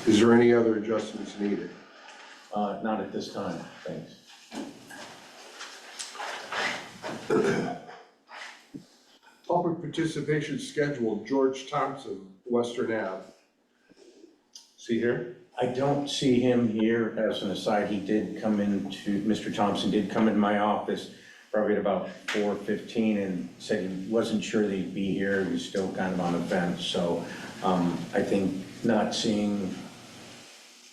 Is there any other adjustments needed? Not at this time, thanks. Public participation scheduled, George Thompson, Western Ave. Is he here? I don't see him here. As an aside, Mr. Thompson did come in my office probably at about 4:15 and said he wasn't sure that he'd be here. He was still kind of on the fence. So I think not seeing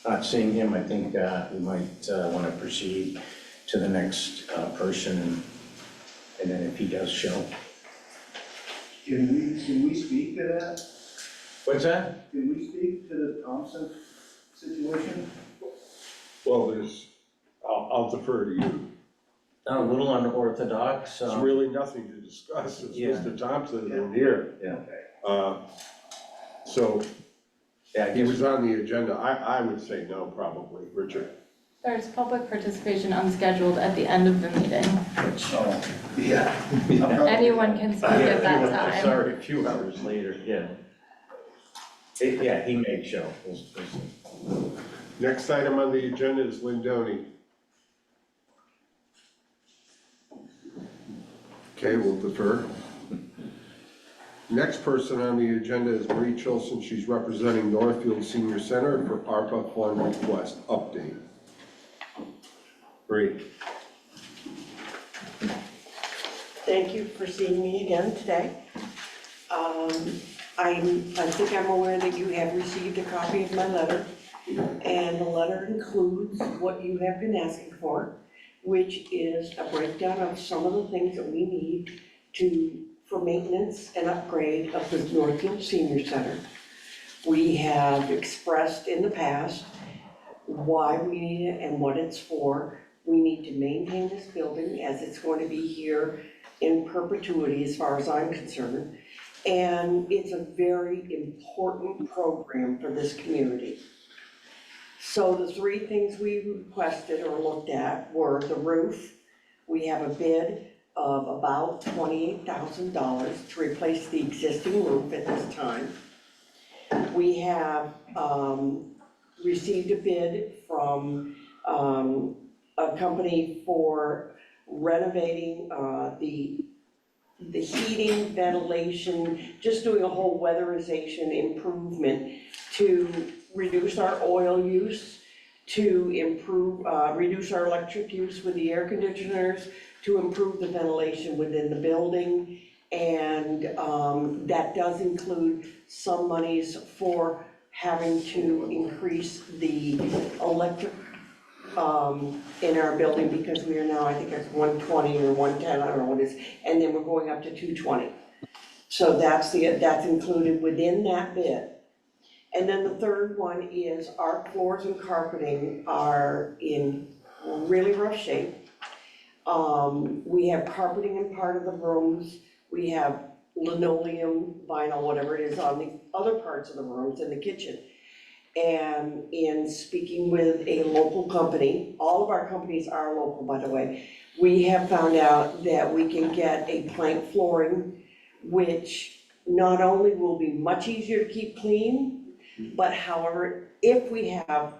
him, I think we might want to proceed to the next person, and then if he does show. Can we speak to that? What's that? Can we speak to the Thompson situation? Well, I'll defer to you. A little unorthodox. There's really nothing to discuss. It's Yeah. Mr. Thompson in here. Yeah. So Yeah, I he guess was on the agenda. I would say no, probably. Richard? There's public participation unscheduled at the end of the meeting, which Oh, yeah. anyone can speak at that time. Sorry, a few hours later, yeah. Yeah, he may show. We'll see. Next item on the agenda is Lindoni. Okay, we'll defer. Next person on the agenda is Marie Chilson. She's representing Northfield Senior Center for ARPA fund request update. Marie. Thank you for seeing me again today. I think I'm aware that you have received a copy of my letter, and the letter includes what you have been asking for, which is a breakdown of some of the things that we need for maintenance and upgrade of the Northfield Senior Center. We have expressed in the past why we need it and what it's for. We need to maintain this building as it's going to be here in perpetuity as far as I'm concerned. And it's a very important program for this community. So the three things we requested or looked at were the roof. We have a bid of about $28,000 to replace the existing roof at this time. We have received a bid from a company for renovating the heating, ventilation, just doing a whole weatherization improvement to reduce our oil use, to improve, reduce our electric use with the air conditioners, to improve the ventilation within the building. And that does include some monies for having to increase the electric in our building, because we are now, I think it's 120 or 110, I don't know what it is, and then we're going up to 220. So that's included within that bid. And then the third one is our floors and carpeting are in really rough shape. We have carpeting in part of the rooms, we have linoleum, vinyl, whatever it is on the other parts of the rooms in the kitchen. And in speaking with a local company, all of our companies are local, by the way, we have found out that we can get a plank flooring, which not only will be much easier to keep clean, but however, if we have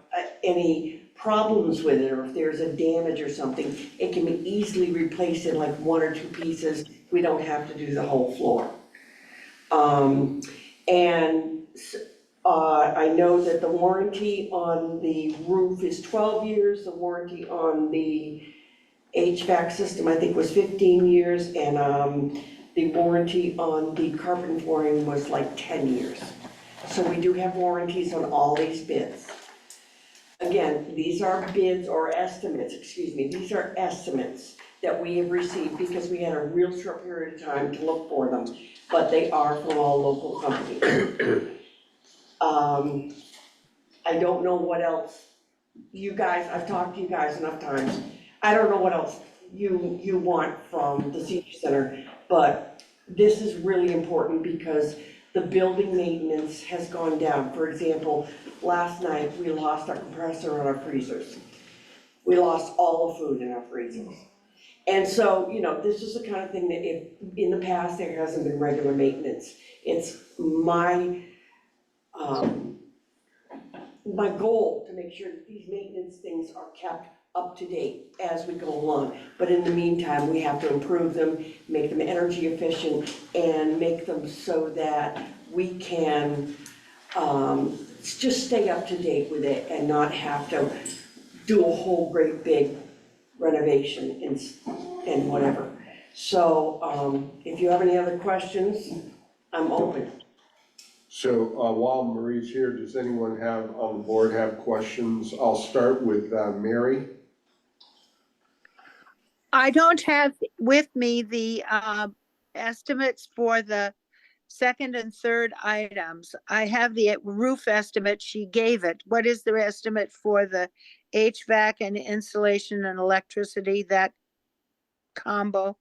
any problems with it, or if there's a damage or something, it can be easily replaced in like one or two pieces. We don't have to do the whole floor. I know that the warranty on the roof is 12 years, the warranty on the HVAC system, I think, was 15 years, and the warranty on the carpet and flooring was like 10 years. So we do have warranties on all these bids. Again, these are bids or estimates, these are estimates that we have received because we had a real short period of time to look for them, but they are from all local companies. I don't know what else you guys, I've talked to you guys enough times. I don't know what else you want from the senior center, but this is really important because the building maintenance has gone down. For example, last night we lost our compressor on our freezers. We lost all the food in our freezers. And so, you know, this is the kind of thing that if in the past there hasn't been regular maintenance. It's my my goal to make sure that these maintenance things are kept up to date as we go along. But in the meantime, we have to improve them, make them energy efficient, and make them so that we can just stay up to date with it and not have to do a whole great big renovation and whatever. So if you have any other questions, I'm open. So while Marie's here, does anyone on the board have questions? I'll start with Mary. I don't have with me the estimates for the second and third items. I have the roof estimate, she gave it. What is the estimate for the HVAC and insulation and electricity, that combo?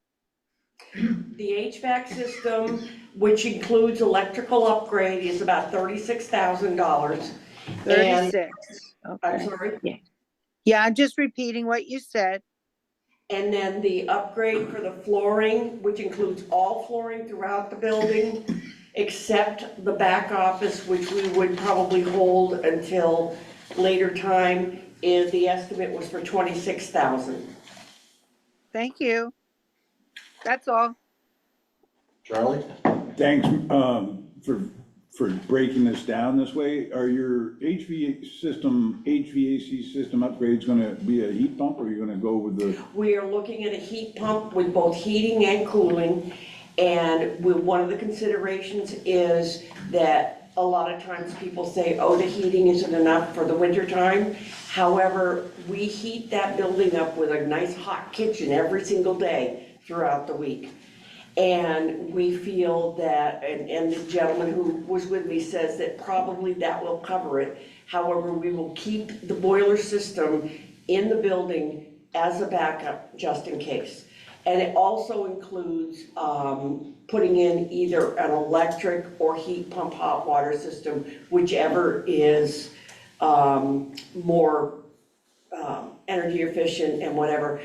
The HVAC system, which includes electrical upgrade, is about $36,000. 36, I'm okay. sorry. Yeah, I'm just repeating what you said. And then the upgrade for the flooring, which includes all flooring throughout the building, except the back office, which we would probably hold until later time, is the estimate was for $26,000. Thank you. That's all. Charlie? Thanks, for breaking this down this way. Are your HVAC system upgrades gonna be a heat pump, or are you gonna go with the? We are looking at a heat pump with both heating and cooling. And one of the considerations is that a lot of times people say, oh, the heating isn't enough for the winter time. However, we heat that building up with a nice hot kitchen every single day throughout the week. And we feel that, and the gentleman who was with me says that probably that will cover it. However, we will keep the boiler system in the building as a backup, just in case. And it also includes putting in either an electric or heat pump hot water system, whichever is more energy efficient and whatever.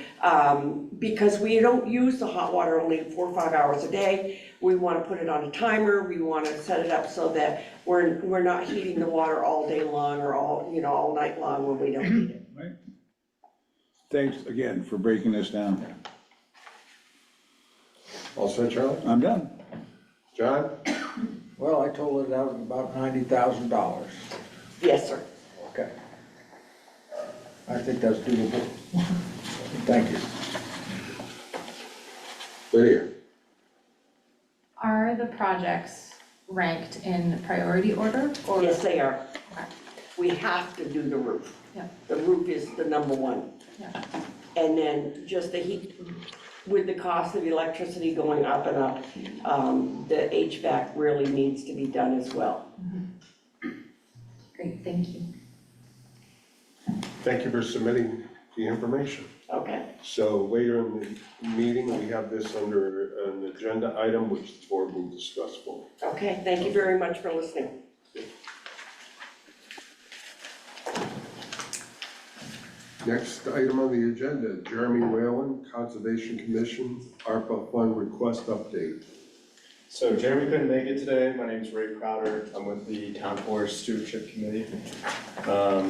Because we don't use the hot water only 4 or 5 hours a day. We want to put it on a timer. We want to set it up so that we're not heating the water all day long or all night long when we don't need it. Right. Thanks again for breaking this down. All set, Charlie? I'm done. John? Well, I told it out at about $90,000. Yes, sir. Okay. I think that's doable. Thank you. Lydia? Are the projects ranked in priority order or? Yes, they are. Okay. We have to do the roof. Yeah. The roof is the number one. Yeah. And then just the heat, with the cost of electricity going up and up, the HVAC really needs to be done as well. Great, thank you. Thank you for submitting the information. Okay. So later in the meeting, we have this under an agenda item, which the board will discuss fully. Okay, thank you very much for listening. Next item on the agenda, Jeremy Whalen, Conservation Commission, ARPA Fund Request Update. So Jeremy couldn't make it today. My name's Ray Crowder. I'm with the Town Forest Stewardship Committee. I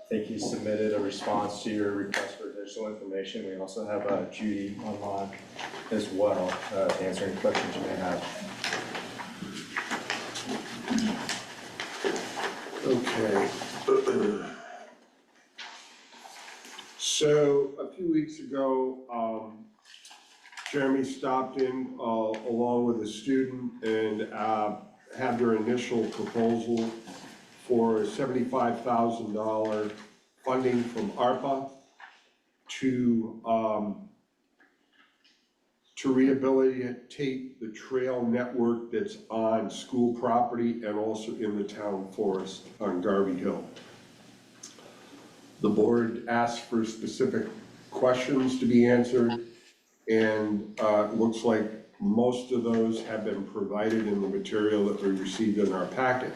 think he submitted a response to your request for additional information. We also have Judy online as well to answer any questions you may have. Okay. So a few weeks ago, Jeremy stopped in along with a student and had their initial proposal for $75,000 funding from ARPA to rehabilitate the trail network that's on school property and also in the town forest on Garvey Hill. The board asked for specific questions to be answered, and it looks like most of those have been provided in the material that we received in our packet.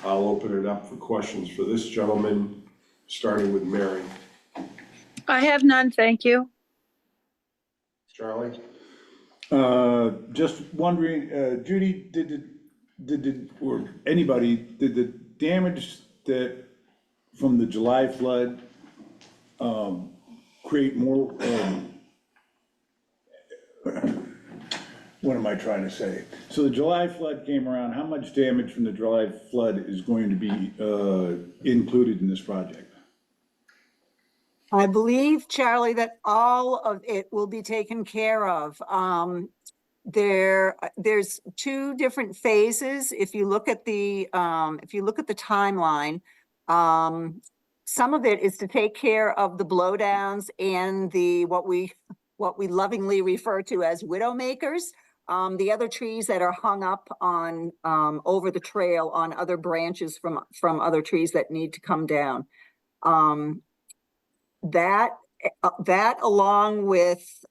I'll open it up for questions for this gentleman, starting with Mary. I have none, thank you. Charlie? Just wondering, Judy, or anybody, did the damage that, from the July flood, create more, what am I trying to say? So the July flood came around, how much damage from the July flood is going to be included in this project? I believe, Charlie, that all of it will be taken care of. There's two different phases. If you look at the timeline, some of it is to take care of the blowdowns and what we lovingly refer to as widowmakers. The other trees that are hung up on, over the trail on other branches from other trees that need to come down. That along with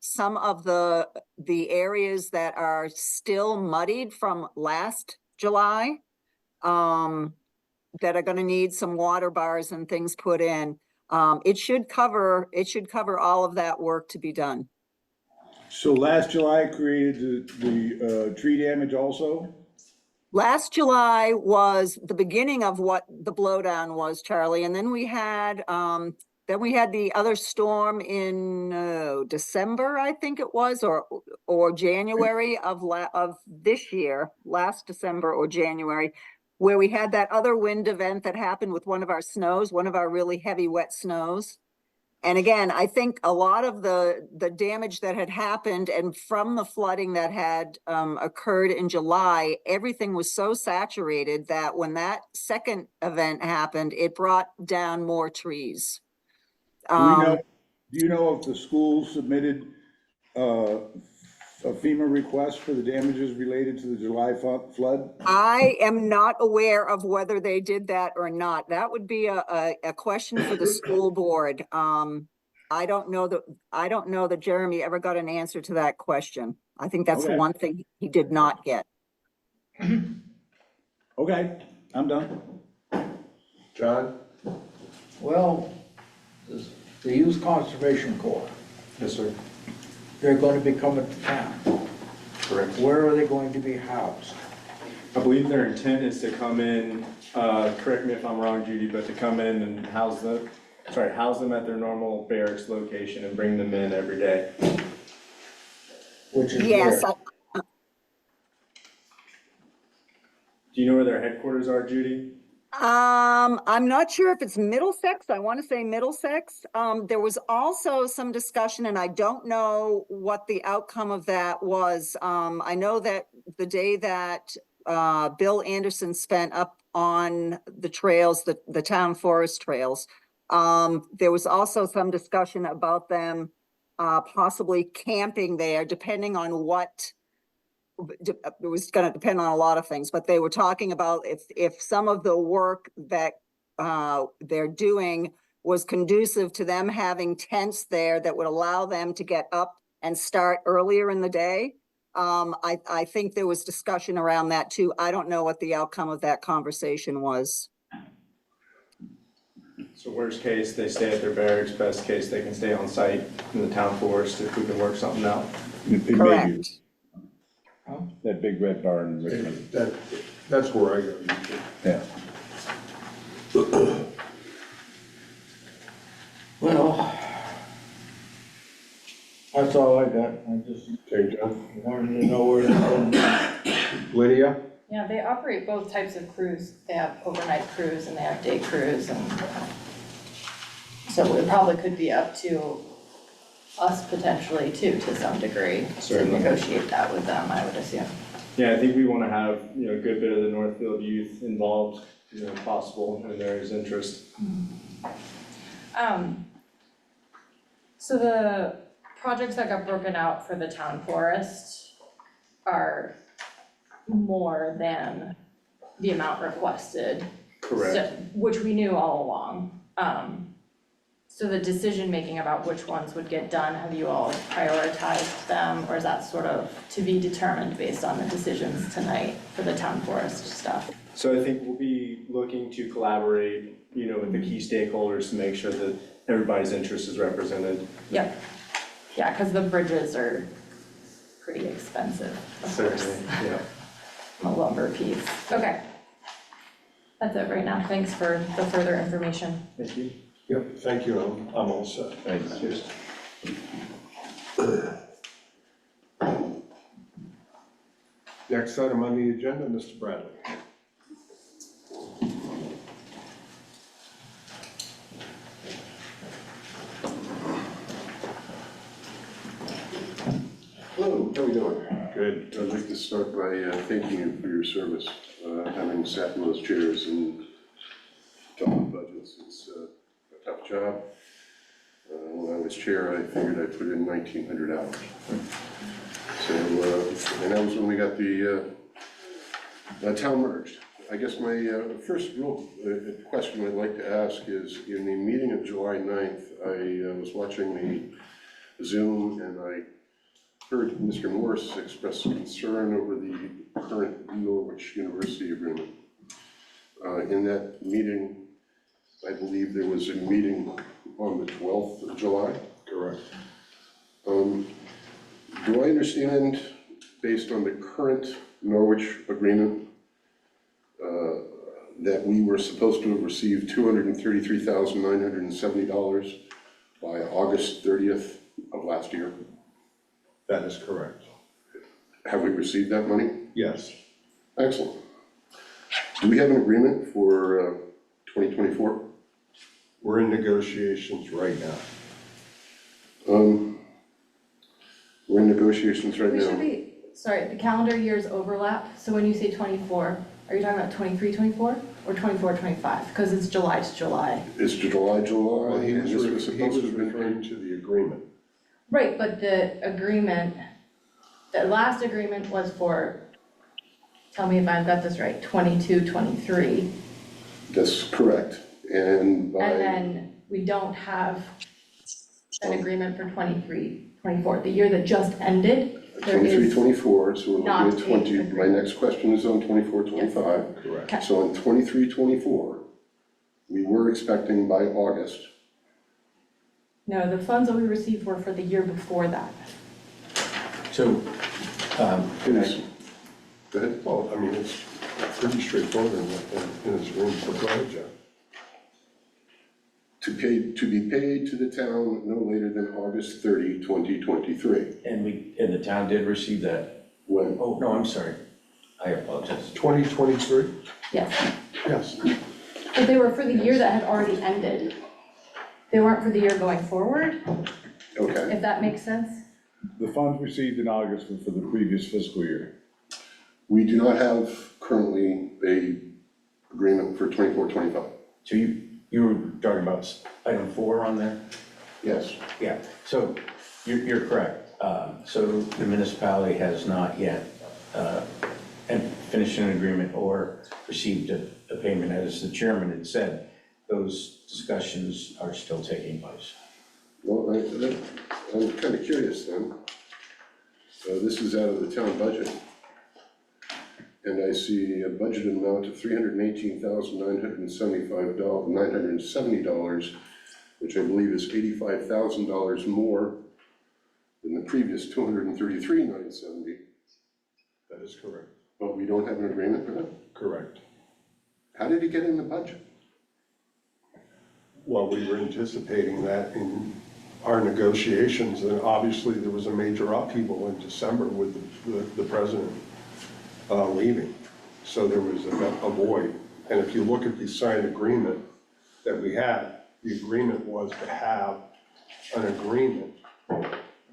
some of the areas that are still muddied from last July, that are gonna need some water bars and things put in. It should cover all of that work to be done. So last July created the tree damage also? Last July was the beginning of what the blowdown was, Charlie, and then we had the other storm in December, I think it was, or January of this year, last December or January, where we had that other wind event that happened with one of our really heavy wet snows. And again, I think a lot of the damage that had happened and from the flooding that had occurred in July, everything was so saturated that when that second event happened, it brought down more trees. Do you know if the school submitted a FEMA request for the damages related to the July flood? I am not aware of whether they did that or not. That would be a question for the school board. I don't know that Jeremy ever got an answer to that question. I think that's the Okay. one thing he did not get. Okay, I'm done. John? Well, the Youth Conservation Corps, Yes, sir. they're going to be coming to town. Correct. Where are they going to be housed? I believe their intent is to come in, correct me if I'm wrong, Judy, but to come in and house them at their normal barracks location and bring them in every day. Which is Yes, where? Do you know where their headquarters are, Judy? I'm not sure if it's Middlesex. I want to say Middlesex. There was also some discussion, and I don't know what the outcome of that was. I know that the day that Bill Anderson spent up on the trails, the town forest trails, there was also some discussion about them possibly camping there, depending on what. It was going to depend on a lot of things, but they were talking about if some of the work that they're doing was conducive to them having tents there that would allow them to get up and start earlier in the day. I think there was discussion around that too. I don't know what the outcome of that conversation was. So worst case, they stay at their barracks, best case, they can stay on site in the town forest if we can work something out. Correct. That big red barn in Richmond. That's where I go. Yeah. Well, that's all I got. I just Okay, John? wanted to know where they're going. Lydia? Yeah, they operate both types of crews. They have overnight crews and they have day crews, and so it probably could be up to us potentially too, to some degree, to Certainly. negotiate that with them, I would assume. Yeah, I think we want to have, a good bit of the Northfield youth involved, if possible, and there is interest. So the projects that got broken out for the town forest are more than the amount requested. Correct. So- which we knew all along. So the decision-making about which ones would get done, have you all prioritized them? Or is that sort of to be determined based on the decisions tonight for the town forest stuff? So I think we'll be looking to collaborate, with the key stakeholders to make sure that everybody's interest is represented. Yep. Yeah, because the bridges are pretty expensive, of course. Certainly, yeah. The lumber piece. Okay. That's it right now. Thanks for the further information. Thank you. Yep, thank you, I'm all set. Thanks. Next item on the agenda, Mr. Bradley. Hello, how are we doing? Good. I'd like to start by thanking you for your service, having sat in those chairs and done budgets. It's a tough job. When I was chair, I figured I'd put in 1,900 hours. So, and that was when we got the town merged. I guess my first real question I'd like to ask is, in the meeting of July 9th, I was watching the Zoom and I heard Mr. Morris express concern over the current Norwich University agreement. In that meeting, I believe there was a meeting on the 12th of July. Correct. Do I understand, based on the current Norwich agreement, that we were supposed to have received $233,970 by August 30th of last year? That is correct. Have we received that money? Yes. Excellent. Do we have an agreement for 2024? We're in negotiations right now. We're in negotiations right We should now. be, sorry, the calendar years overlap. So when you say 24, are you talking about 23, 24 or 24, 25? Because it's July to July. It's July, Well, he and was this was supposed to have been referring to the agreement. Right, but the agreement, the last agreement was for, tell me if I've got this right, 22, 23. That's correct. And by, And then we don't have an agreement for 23, 24. The year that just ended, there 23, is 24, so we're not looking at a 20. My agreement. next question is on 24, 25. Correct. Okay. So on 23, 24, we were expecting by August. No, the funds that we received were for the year before that. So, can I, Go ahead. Well, I mean, it's pretty straightforward in this room. Go ahead, Jeff. To be paid to the town no later than August 30, 2023. and the town did receive that? When? Oh, no, I'm sorry. I apologize. 2023? Yes, Yes. but they were for the year that had already ended. They weren't for the year going forward, Okay. if that makes sense. The funds received in August were for the previous fiscal year. We do not have currently a agreement for 24, 25. So you were talking about item 4 on there? Yes. Yeah, so you're correct. So the municipality has not yet finished an agreement or received a payment. As the chairman had said, those discussions are still taking place. Well, I'm kind of curious then. This is out of the town budget. And I see a budgeted amount of $318,970, which I believe is $85,000 more than the previous $233,970. That is correct. But we don't have an agreement for that? Correct. How did it get in the budget? Well, we were anticipating that in our negotiations, and obviously there was a major upheaval in December with the president leaving. So there was a void. And if you look at the signed agreement that we had, the agreement was to have an agreement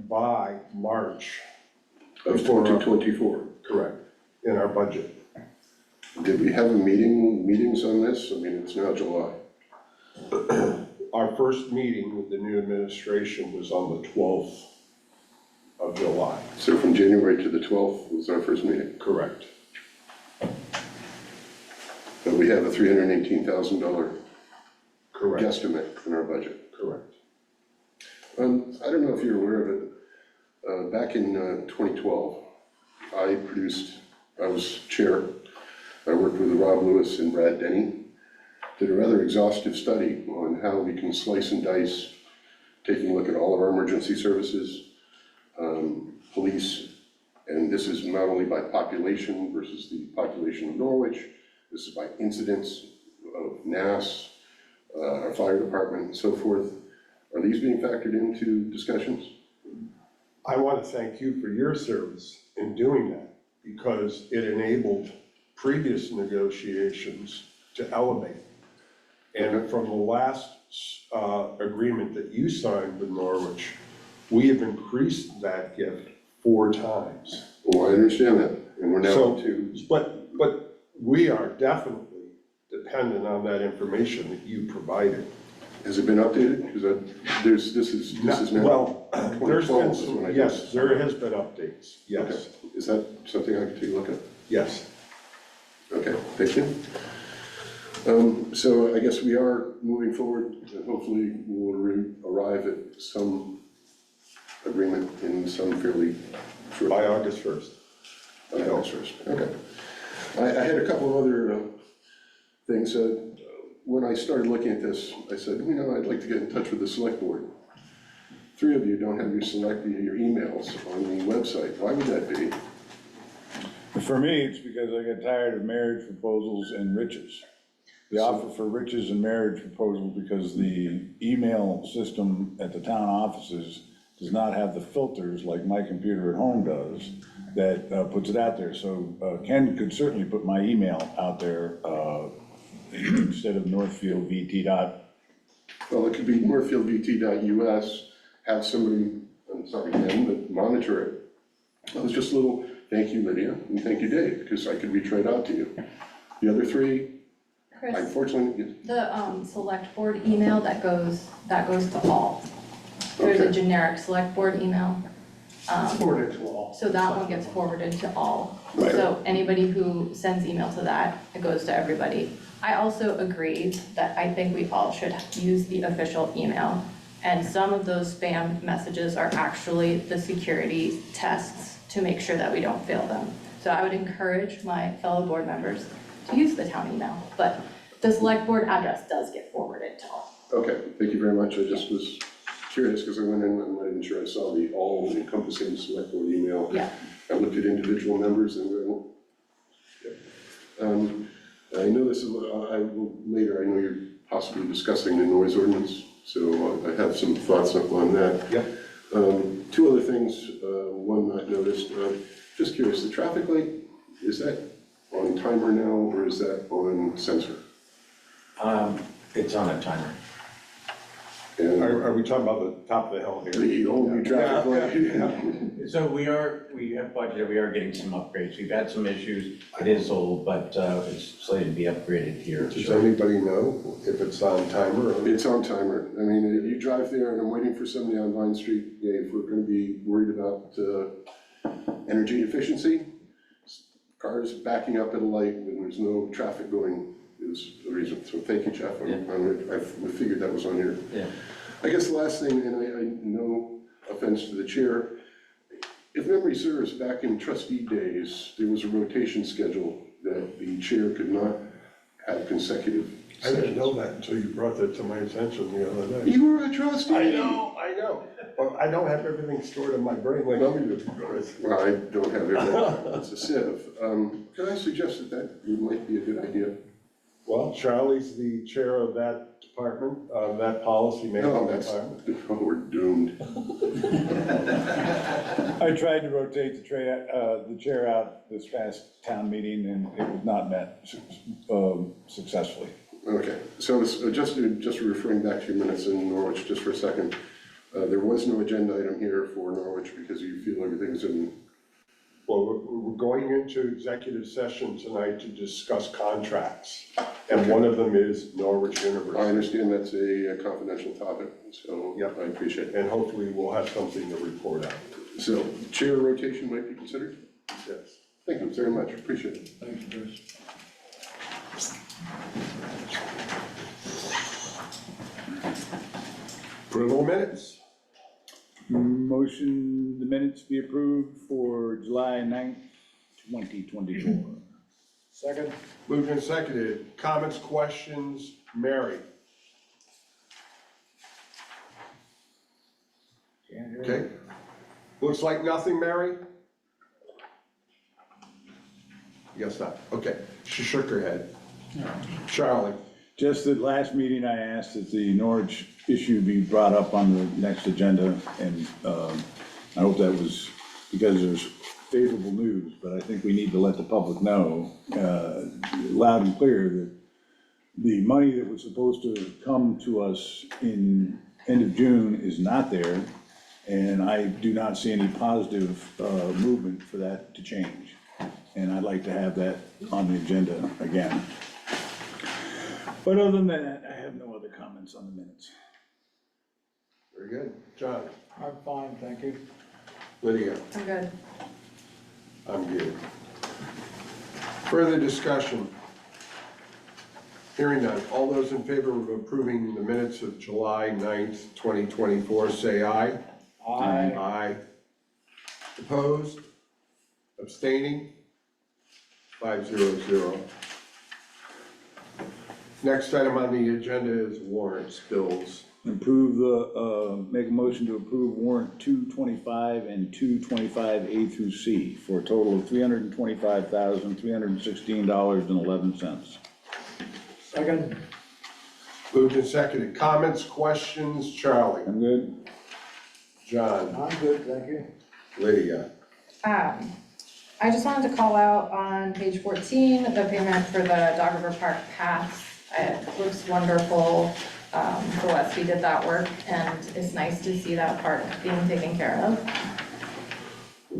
by March. Of 2024. Correct, in our budget. Did we have meetings on this? I mean, it's now July. Our first meeting with the new administration was on the 12th of July. So from January to the 12th was our first meeting. Correct. But we have a $318,000 Correct. guesstimate in our budget. Correct. I don't know if you're aware of it. Back in 2012, I was chair. I worked with Rob Lewis and Brad Denny. Did a rather exhaustive study on how we can slice and dice, taking a look at all of our emergency services, police, and this is not only by population versus the population of Norwich, this is by incidents, NAS, our fire department and so forth. Are these being factored into discussions? I want to thank you for your service in doing that, because it enabled previous negotiations to elevate. And from the last agreement that you signed with Norwich, we have increased that gift 4 times. Well, I understand that, and we're now So, up to, but we are definitely dependent on that information that you provided. has it been updated? Because this is now Well, there's 2012 been is when I some, did yes, this. there has been updates, yes, Okay. Is that something I can take a look at? yes. Okay, thank you. So I guess we are moving forward, and hopefully we'll arrive at some agreement in some fairly short. By August 1st. By August 1st, okay. I had a couple of other things. When I started looking at this, I said, I'd like to get in touch with the select board. 3 of you don't have your emails on the website. Why would that be? For me, it's because I got tired of marriage proposals and riches. The offer for riches and marriage proposals, because the email system at the town offices does not have the filters like my computer at home does, that puts it out there. So Ken could certainly put my email out there instead of Northfield VT dot. Well, it could be northfieldvt.us, have somebody, I'm sorry, Ken, but monitor it. It was just a little, thank you, Lydia, and thank you, Dave, because I could reach right out to you. The other 3, Chris, unfortunately, the select board email that goes to all. There's a Okay. generic select board email. Forwarded to all. So that one gets forwarded to all. Right. So anybody who sends email to that, it goes to everybody. I also agree that I think we all should use the official email. And some of those spam messages are actually the security tests to make sure that we don't fail them. So I would encourage my fellow board members to use the town email, but the select board address does get forwarded to all. okay, thank you very much. I just was curious because I went in and I wasn't sure I saw the all encompassing select board email. Yeah. I looked at individual members and I know this is, I will later, I know you're possibly discussing the noise ordinance, so I have some thoughts on that. Yep. 2 other things, one I noticed, just curious, the traffic light, is that on timer now or is that on sensor? It's on a timer. And Are we talking about the top of the hill here? the whole new traffic light. So we have budgeted, we are getting some upgrades. We've had some issues. It is old, but it's slated to be upgraded here. Does anybody know if it's on timer or? It's on timer. I mean, if you drive there and I'm waiting for somebody on Vine Street, yeah, if we're gonna be worried about energy efficiency, cars backing up at a light when there's no traffic going is the reason. So thank you, Jeff. We figured that was on here. Yeah. I guess the last thing, and I no offense to the chair, if memory serves, back in trustee days, there was a rotation schedule that the chair could not have consecutive I didn't sessions. know that until you brought that to my attention the other day. You were a trustee. I know, but I don't have everything stored in my brain like you do, Chris. Well, I don't have it, it's a sieve. Can I suggest that might be a good idea? Well, Charlie's the chair of that department, of that policy No, making that's, department. oh, we're doomed. I tried to rotate the chair out this past town meeting and it was not met successfully. Okay, so just referring back to your minutes in Norwich just for a second, there was no agenda item here for Norwich because you feel everything's in. Well, we're going into executive session tonight to discuss contracts, and one of them is Norwich I University. understand that's a confidential topic, so Yep. I appreciate it. And hopefully we'll have something to report out. So chair rotation might be considered? Yes. Thank you very much, appreciate it. Thank you, Chris. Approval minutes. Motion, the minutes be approved for July 9th, 2024. Second? Moved and seconded. Comments, questions? Mary? Okay. Looks like nothing, Mary? Yes, not. Okay. She shook her head. Charlie? Just at last meeting, I asked that the Norwich issue be brought up on the next agenda, and I hope that was because there's favorable news, but I think we need to let the public know loud and clear that the money that was supposed to come to us in end of June is not there, and I do not see any positive movement for that to change. And I'd like to have that on the agenda again. But other than that, I have no other comments on the minutes. Very good. John? I'm fine, thank you. Lydia? I'm good. I'm good. Further discussion? Hearing none. All those in favor of approving the minutes of July 9th, 2024, say aye. Aye. Aye. Opposed? Abstaining? 500. Next item on the agenda is warrants, bills. Approve the, make a motion to approve warrant 225 and 225A through C for a total of $325,316.11. Second. Moved and seconded. Comments, questions? Charlie? I'm good? John? I'm good, thank you. Lydia? I just wanted to call out on page 14, the payment for the Dog River Park paths. It looks wonderful. Gillespie did that work, and it's nice to see that park being taken care of.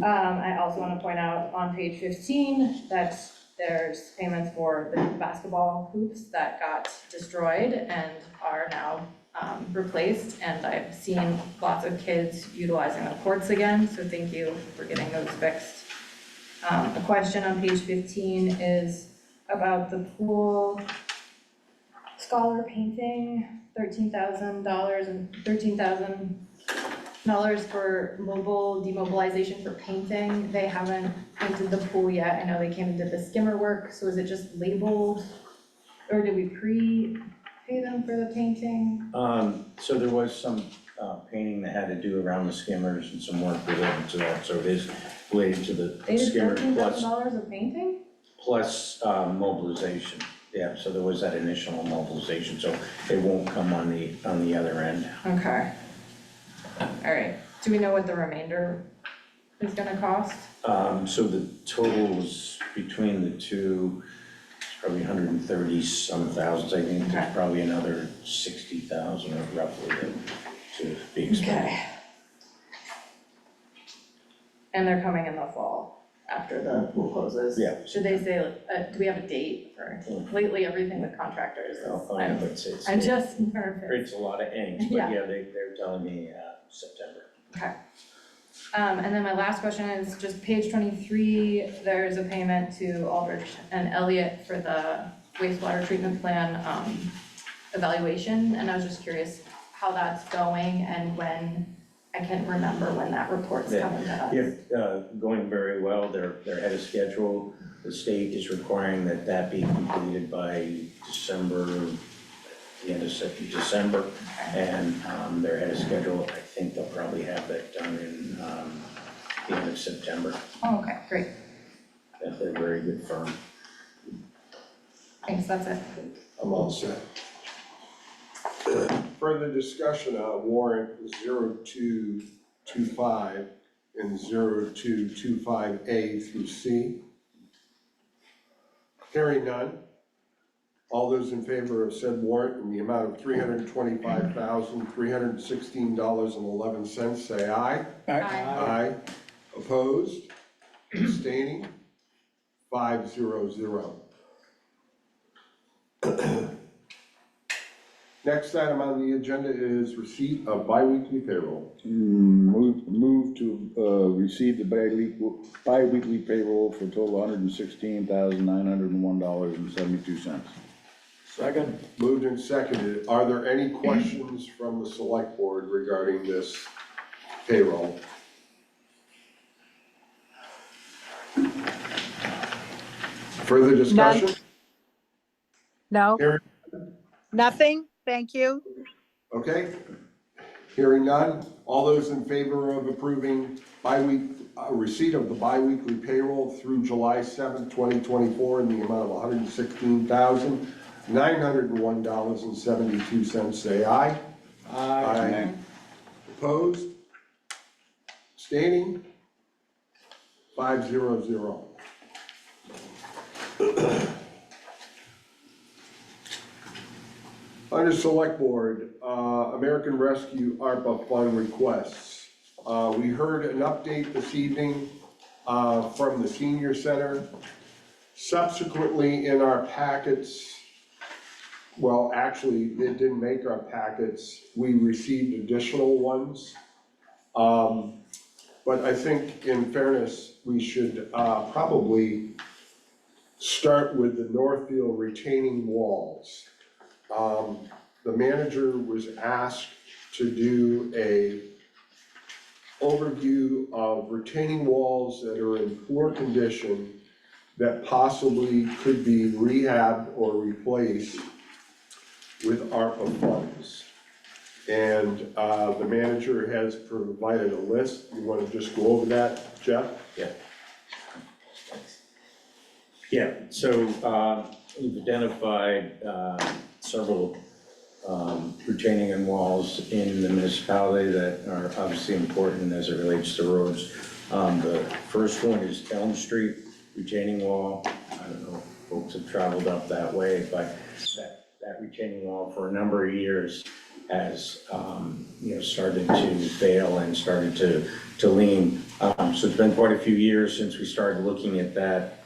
I also want to point out on page 15 that there's payments for the basketball hoops that got destroyed and are now replaced, and I've seen lots of kids utilizing the courts again, so thank you for getting those fixed. A question on page 15 is about the pool scholar painting, $13,000 and $13,000 for mobile demobilization for painting. They haven't painted the pool yet. I know they came and did the skimmer work, so is it just labeled? Or did we pre-pay them for the painting? So there was some painting that had to do around the skimmers and some work related to that, so it is related to They the did skimmer $13,000 of painting? plus mobilization. Yeah, so there was that initial mobilization, so it won't come on the other end. Okay. All right. Do we know what the remainder is gonna cost? So the totals between the two, it's probably 130-some thousands, I think. Okay. There's probably another 60,000 roughly to be expended. Okay. And they're coming in the fall after the pool closes? Yeah. Should they say, do we have a date for, lately everything with contractors is, Oh, yeah, but it's- I'm just nervous. creates a lot of angst, but Yeah. yeah, they're telling me September. Okay. And then my last question is just page 23, there's a payment to Aldrich and Elliott for the wastewater treatment plan evaluation, and I was just curious how that's going and when, I can't remember when that report's Yeah. coming to us. Yeah, going very well, they're ahead of schedule. The state is requiring that be completed by December, the end of December, and they're ahead of schedule. I think they'll probably have that done in the end of September. Oh, okay, great, They're a very good firm. thanks, that's it. I'm all set. Further discussion on warrant 0225 and 0225A through C. Hearing none. All those in favor of said warrant in the amount of $325,316.11, say aye. Aye. Opposed? Abstaining? 500. Next item on the agenda is receipt of biweekly payroll. Move to receive the bi-weekly payroll for a total of $116,901.72. Second. Moved and seconded. Are there any questions from the select board regarding this payroll? Further discussion? No, Hearing- nothing, thank you. Okay. Hearing none. All those in favor of approving receipt of the biweekly payroll through July 7th, 2024 in the amount of $901.72, say aye. Aye. Opposed? Abstaining? 500. Under Select Board, American Rescue ARPA Fund requests. We heard an update this evening from the Senior Center. Subsequently, in our packets, well, actually, it didn't make our packets, we received additional ones. But I think in fairness, we should probably start with the Northfield retaining walls. The manager was asked to do a overview of retaining walls that are in poor condition that possibly could be rehabbed or replaced with ARPA funds. And the manager has provided a list. You want to just go over that, Jeff? Yeah, so we've identified several retaining walls in the municipality that are obviously important as it relates to roads. The first one is Elm Street retaining wall. I don't know if folks have traveled up that way, but that retaining wall for a number of years has started to fail and started to lean. So it's been quite a few years since we started looking at that.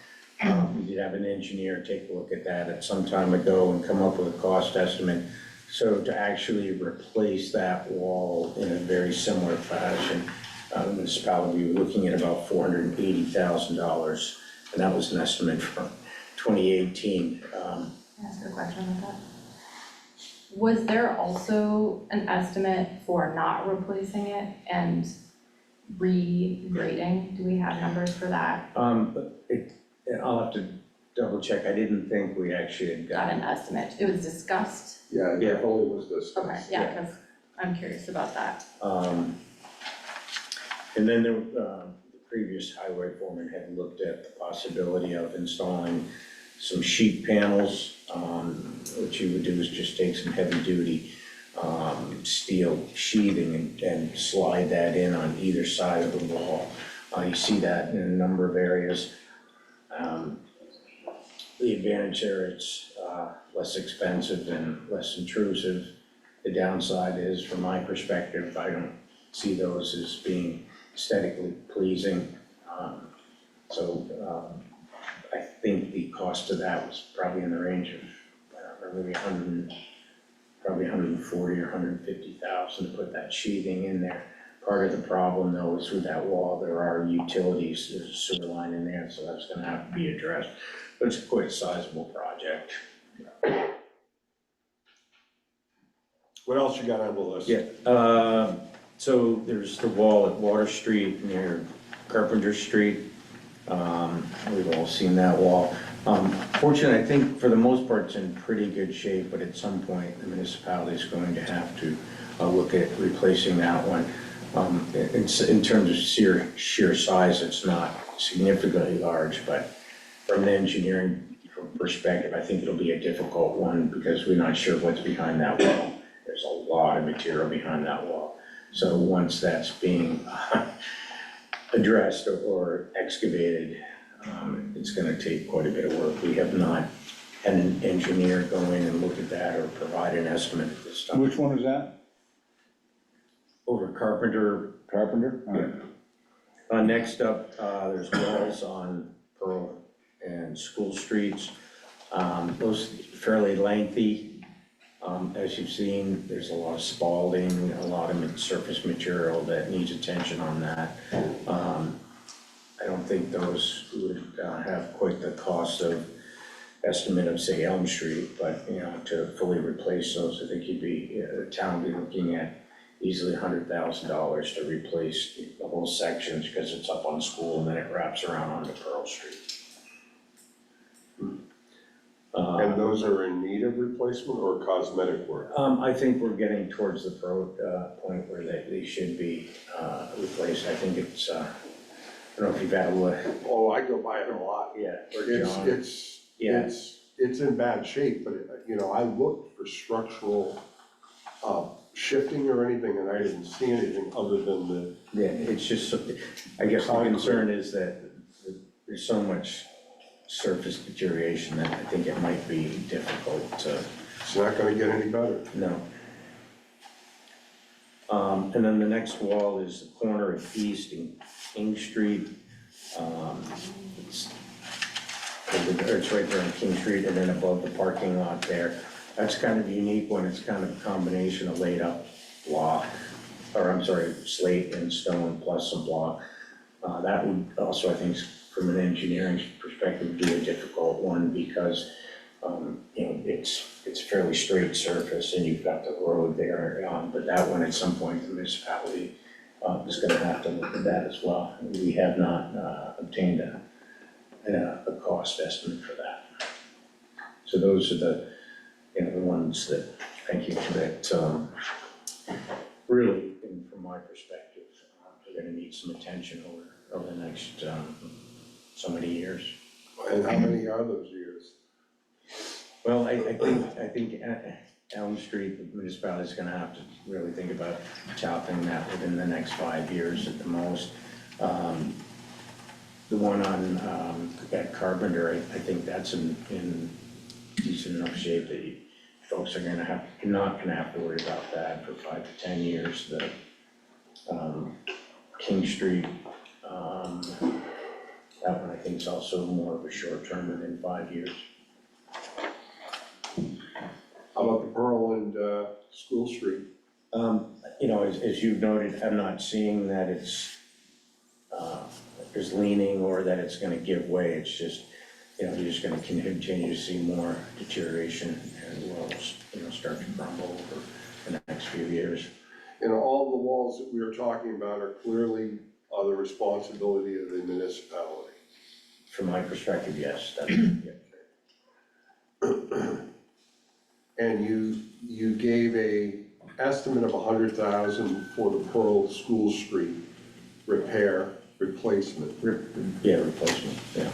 We did have an engineer take a look at that at some time ago and come up with a cost estimate. So to actually replace that wall in a very similar fashion, the municipality, we were looking at about $480,000, and that was an estimate from 2018. Can I ask a question about that? Was there also an estimate for not replacing it and regrading? Do we have numbers for that? I'll have to double check. I didn't think we actually had Got an gotten. estimate. It was discussed? Yeah, it Yeah. definitely was discussed. Okay, yeah, because I'm curious about that. And then the previous highway foreman had looked at the possibility of installing some sheet panels. What you would do is just take some heavy duty steel sheathing and slide that in on either side of the wall. You see that in a number of areas. The advantage there, it's less expensive and less intrusive. The downside is, from my perspective, I don't see those as being aesthetically pleasing. I think the cost of that was probably in the range of maybe probably 140 or 150,000 to put that sheathing in there. Part of the problem though is with that wall, there are utilities, there's a sewer line in there, so that's gonna have to be addressed. But it's quite a sizable project. What else you got on the list? So there's the wall at Water Street near Carpenter Street. We've all seen that wall. Fortunately, I think for the most part, it's in pretty good shape, but at some point, the municipality is going to have to look at replacing that one. In terms of sheer size, it's not significantly large, but from an engineering perspective, I think it'll be a difficult one because we're not sure what's behind that wall. There's a lot of material behind that wall. So once that's being addressed or excavated, it's gonna take quite a bit of work. We have not had an engineer go in and look at that or provide an estimate at this time. Which one is that? Over Carpenter. Carpenter? All right. Next up, there's walls on Pearl and School Streets. Those fairly lengthy. As you've seen, there's a lot of spalding, a lot of surface material that needs attention on that. I don't think those would have quite the cost of estimate of, say, Elm Street, but, to fully replace those, I think the town would be looking at easily $100,000 to replace the whole sections because it's up on School and then it wraps around onto Pearl Street. And those are in need of replacement or cosmetic work? I think we're getting towards the point where they should be replaced. I think it's, I don't know if you've had a look. Oh, I go by it a lot. Yeah. It's it's in bad shape, but, you know, I looked for structural, shifting or anything, and I didn't see anything other than the, Yeah, it's just, I guess the concern is that there's so much surface deterioration that I think it might be difficult to, it's not gonna get any better. no. And then the next wall is the corner of East and King Street. It's it's right there on King Street and then above the parking lot there. That's kind of unique when it's kind of a combination of laid up block, or I'm sorry, slate and stone plus some block. That would also, I think, from an engineering perspective, be a difficult one because, you know, it's fairly straight surface and you've got the road there, but that one at some point the municipality is gonna have to look at that as well. We have not obtained a cost estimate for that. So those are the, you know, the ones that, thank you, that really, from my perspective, are gonna need some attention over the next so many years. And how many are those years? Well, I think Elm Street, the municipality is gonna have to really think about chopping that within the next 5 years at the most. The one on, at Carpenter, I think that's in decent enough shape that you folks are not gonna have to worry about that for 5 to 10 years. The, King Street, that one I think is also more of a short term within 5 years. How about the Pearl and, School Street? You know, as you've noted, I'm not seeing that it's, there's leaning or that it's gonna give way. It's just, you know, you're just gonna continue to see more deterioration and walls, you know, start to crumble over the next few years. And all the walls that we are talking about are clearly the responsibility of the municipality. From my perspective, yes, that's, yeah. And you gave a estimate of $100,000 for the Pearl School Street repair replacement. Yeah, replacement, yeah.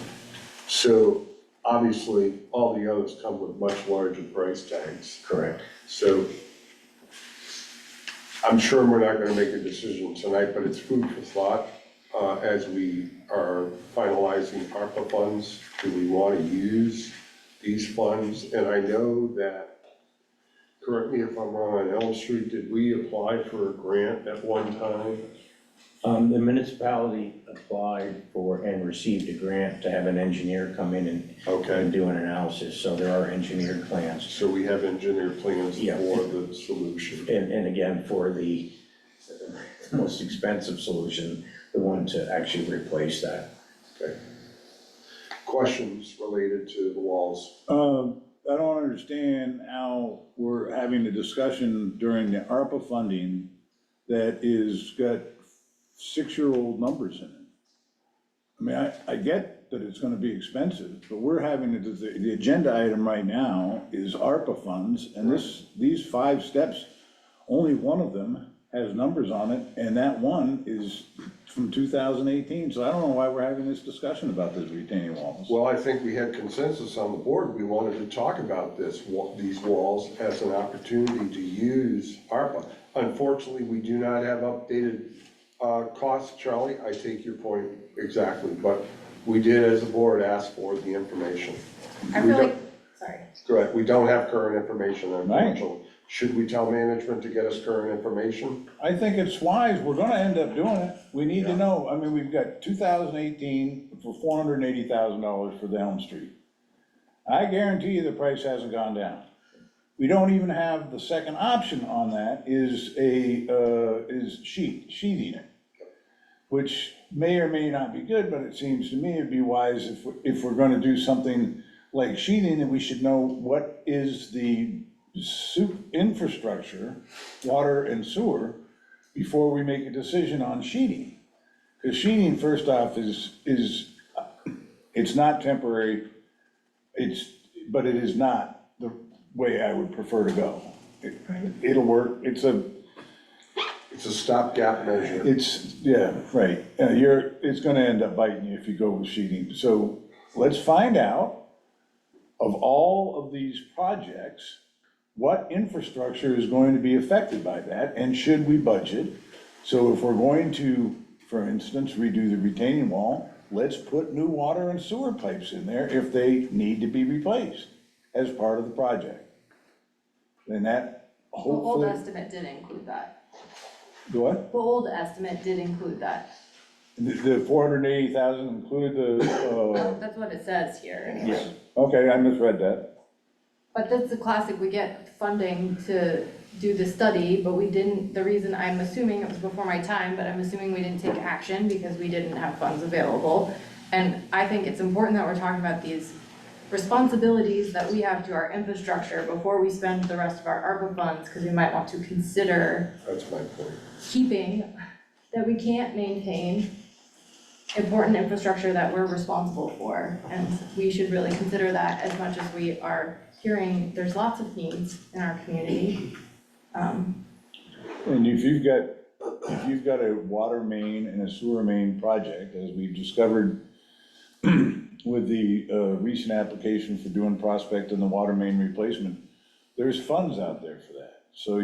So obviously, all the others come with much larger price tags. Correct. So I'm sure we're not gonna make a decision tonight, but it's food for thought, as we are finalizing ARPA funds. Do we wanna use these funds? And I know that, correct me if I'm wrong, on Elm Street, did we apply for a grant at one time? The municipality applied for and received a grant to have an engineer come in and do an analysis, so there are engineered plans. So we have engineered plans Yeah. for the solution. And again, for the most expensive solution, the one to actually replace that. Okay. Questions related to the walls? I don't understand how we're having a discussion during the ARPA funding that is got 6-year-old numbers in it. I mean, I get that it's gonna be expensive, but we're having, the agenda item right now is ARPA funds, and these 5 steps, only one of them has numbers on it, and that one is from 2018, so I don't know why we're having this discussion about those retaining walls. Well, I think we had consensus on the board. We wanted to talk about these walls as an opportunity to use ARPA. Unfortunately, we do not have updated costs, Charlie. I take your point exactly, but we did, as a board, ask for the information. I We feel don't- like, sorry. Correct, we don't have current information, unfortunately. Should we tell management to get us current information? I think it's wise, we're gonna end up doing it, we need to know, I mean, we've got 2018 for $480,000 for the Elm Street. I guarantee you the price hasn't gone down. We don't even have, the second option on that is sheathing it, which may or may not be good, but it seems to me it'd be wise if we're gonna do something like sheathing, that we should know what is the infrastructure, water and sewer, before we make a decision on sheeting. Because sheeting, first off, it's not temporary, but it is not the way I would prefer to go. It'll work, It's a stopgap measure. yeah, right, it's gonna end up biting you if you go with sheeting. So let's find out of all of these projects, what infrastructure is going to be affected by that, and should we budget? So if we're going to, for instance, redo the retaining wall, let's put new water and sewer pipes in there if they need to be replaced as part of the project. And that The old hopefully, estimate did include that. what? The old estimate did include that. The 480,000 included the, That's what it says here anyway. okay, I misread that. But that's the classic, we get funding to do the study, but we didn't, the reason I'm assuming, it was before my time, but I'm assuming we didn't take action because we didn't have funds available. And I think it's important that we're talking about these responsibilities that we have to our infrastructure before we spend the rest of our ARPA funds, because we might want to consider That's my point. keeping, that we can't maintain important infrastructure that we're responsible for. And we should really consider that as much as we are hearing there's lots of needs in our community. And if you've got a water main and a sewer main project, as we discovered with the recent application for doing prospect and the water main replacement, there's funds out there for that. So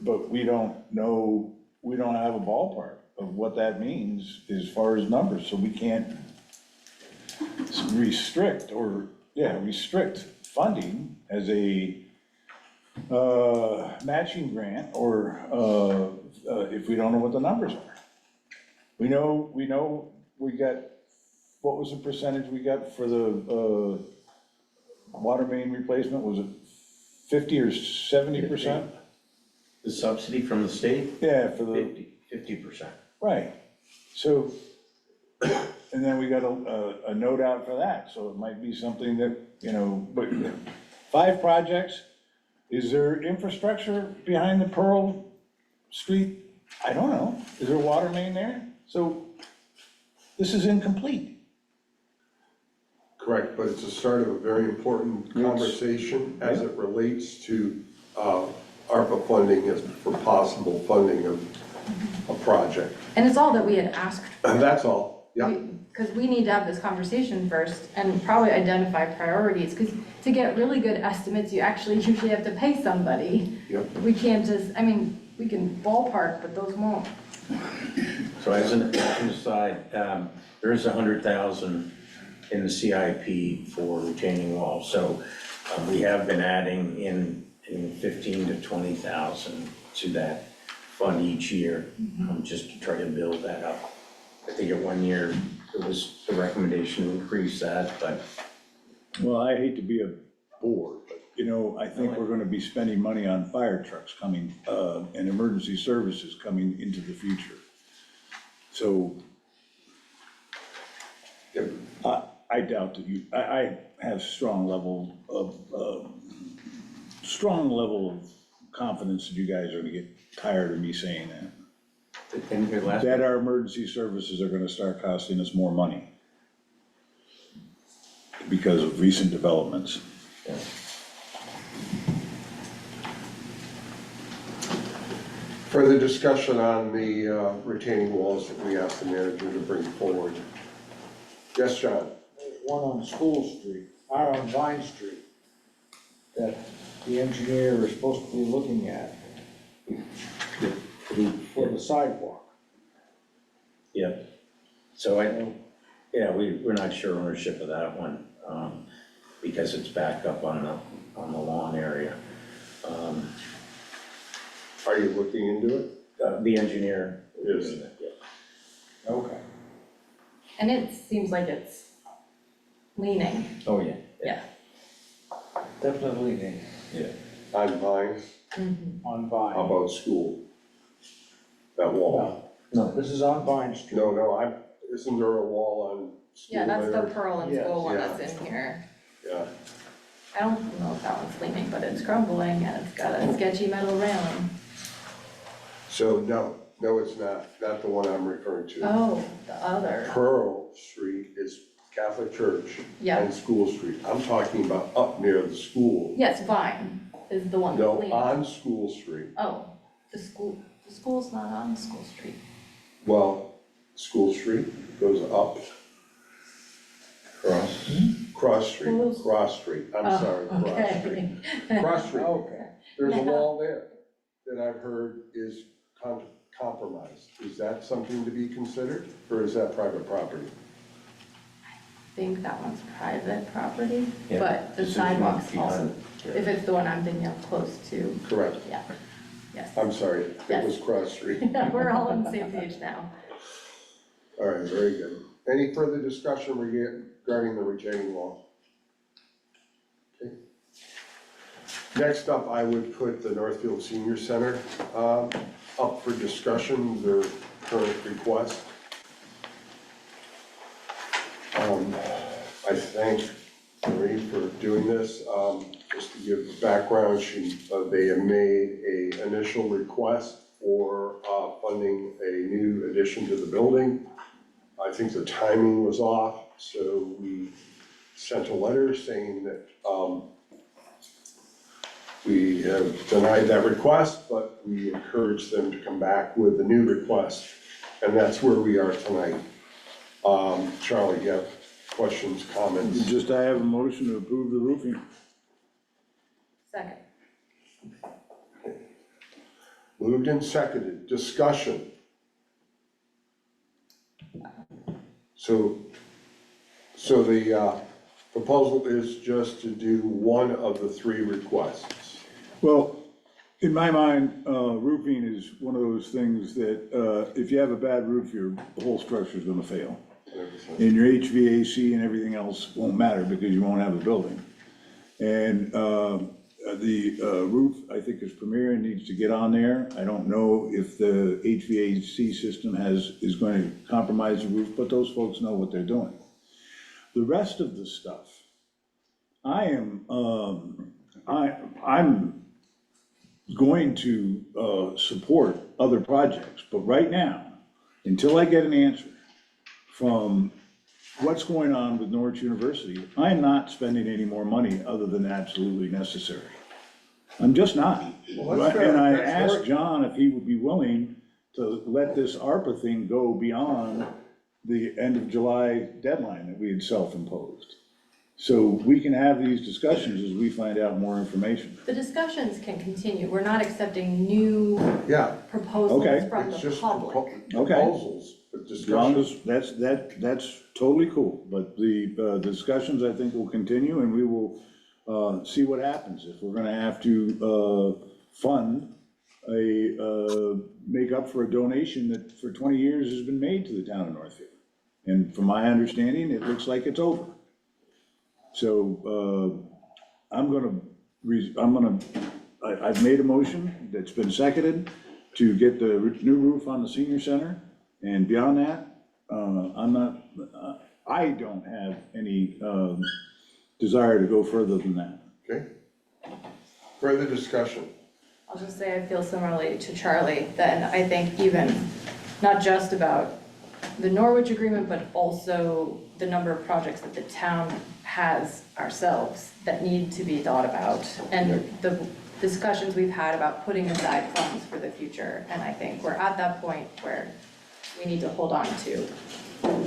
but we don't know, we don't have a ballpark of what that means as far as numbers, so we can't restrict funding as a matching grant, or if we don't know what the numbers are. We know we got, what was the percentage we got for the water main replacement? Was it 50 or 70%? The subsidy from the state, Yeah, for the, 50%. right. So, and then we got a note out for that, so it might be something that, but 5 projects. Is there infrastructure behind the Pearl Street? I don't know. Is there a water main there? So this is incomplete. Correct, but it's the start of a very important conversation as it relates to ARPA funding as for possible funding of a project. And it's all that we had asked for. And that's all, yeah. Because we need to have this conversation first and probably identify priorities, because to get really good estimates, you actually usually have to pay somebody. Yep. We can't just, we can ballpark, but those won't. So as an aside, there is 100,000 in the CIP for retaining wall. So we have been adding in 15 to 20,000 to that fund each year, just to try to build that up. I think at one year, it was the recommendation to increase that, but Well, I hate to be a bore, but, I think we're gonna be spending money on fire trucks coming, and emergency services coming into the future. So, Yep. I doubt that I have strong level of confidence that you guys are gonna get tired of me saying that. in your last. That our emergency services are gonna start costing us more money because of recent developments. Yeah. Further discussion on the retaining walls that we asked the manager to bring forward. Yes, John? One on School Street, or on Vine Street, that the engineer is supposed to be looking at for the sidewalk. Yeah, so we're not sure ownership of that one, because it's back up on the lawn area. Are you looking into it? The engineer. Yes. Yeah. Okay. And it seems like it's leaning. Oh, yeah. Yeah. Definitely need Yeah. On Vine, on how Vine. about school? That wall? No, this is on Vine Street. No, isn't there a wall on school Yeah, that's the there? Pearl and Yes, School one yeah. that's in here. Yeah, I don't know if that one's leaning, but it's crumbling and it's got a sketchy metal railing. so no, it's not the one I'm referring to. Oh, the other. Pearl Street is Catholic Church Yeah. and School Street. I'm talking about up near the school. Yes, Vine is the one that's No, leaning. on School Street. Oh, the school's not on School Street. Well, School Street goes up. Cross. Cross Street, Who's- Cross Street, I'm Oh, sorry, Cross Street. okay. Cross Street, Okay. there's a No. wall there that I've heard is compromised. Is that something to be considered, or is that private property? I think that one's private property, Yeah, but the this is one sidewalks behind also, it. if it's the one I'm thinking of close to, Correct. yeah, yes. I'm sorry, it was Cross Street. We're all on the same page now. All right, very good. Any further discussion regarding the retaining wall? Okay. Next up, I would put the Northfield Senior Center up for discussion, their current request. I thank Marie for doing this. Just to give background, they have made an initial request for funding a new addition to the building. I think the timing was off, so we sent a letter saying that we have denied that request, but we encourage them to come back with a new request, and that's where we are tonight. Charlie, you have questions, comments? Just, I have a motion to approve the roofing. Second. Moved and seconded, discussion. So the proposal is just to do one of the three requests. Well, in my mind, roofing is one of those things that, if you have a bad roof, your whole structure is gonna fail. And your HVAC and everything else won't matter because you won't have a building. And, the roof, I think, is premier and needs to get on there. I don't know if the HVAC system is going to compromise the roof, but those folks know what they're doing. The rest of the stuff, I'm going to support other projects, but right now, until I get an answer from what's going on with Norwich University, I'm not spending any more money other than absolutely necessary. I'm just not. Well, that's fair. And I That's fair. asked John if he would be willing to let this ARPA thing go beyond the end of July deadline that we had self-imposed. So we can have these discussions as we find out more information. The discussions can continue. We're not accepting new Yeah, proposals Okay. from it's the just public. proposals, but As long discussion. as, that's totally cool, but the discussions, I think, will continue, and we will see what happens. If we're gonna have to fund make up for a donation that for 20 years has been made to the town of Northfield. And from my understanding, it looks like it's over. So I've made a motion that's been seconded to get the new roof on the senior center, and beyond that, I don't have any desire to go further than that. Okay. Further discussion. I'll just say I feel similarly to Charlie, that I think even, not just about the Norwich agreement, but also the number of projects that the town has ourselves that need to be thought about. And the discussions we've had about putting aside funds for the future. And I think we're at that point where we need to hold on to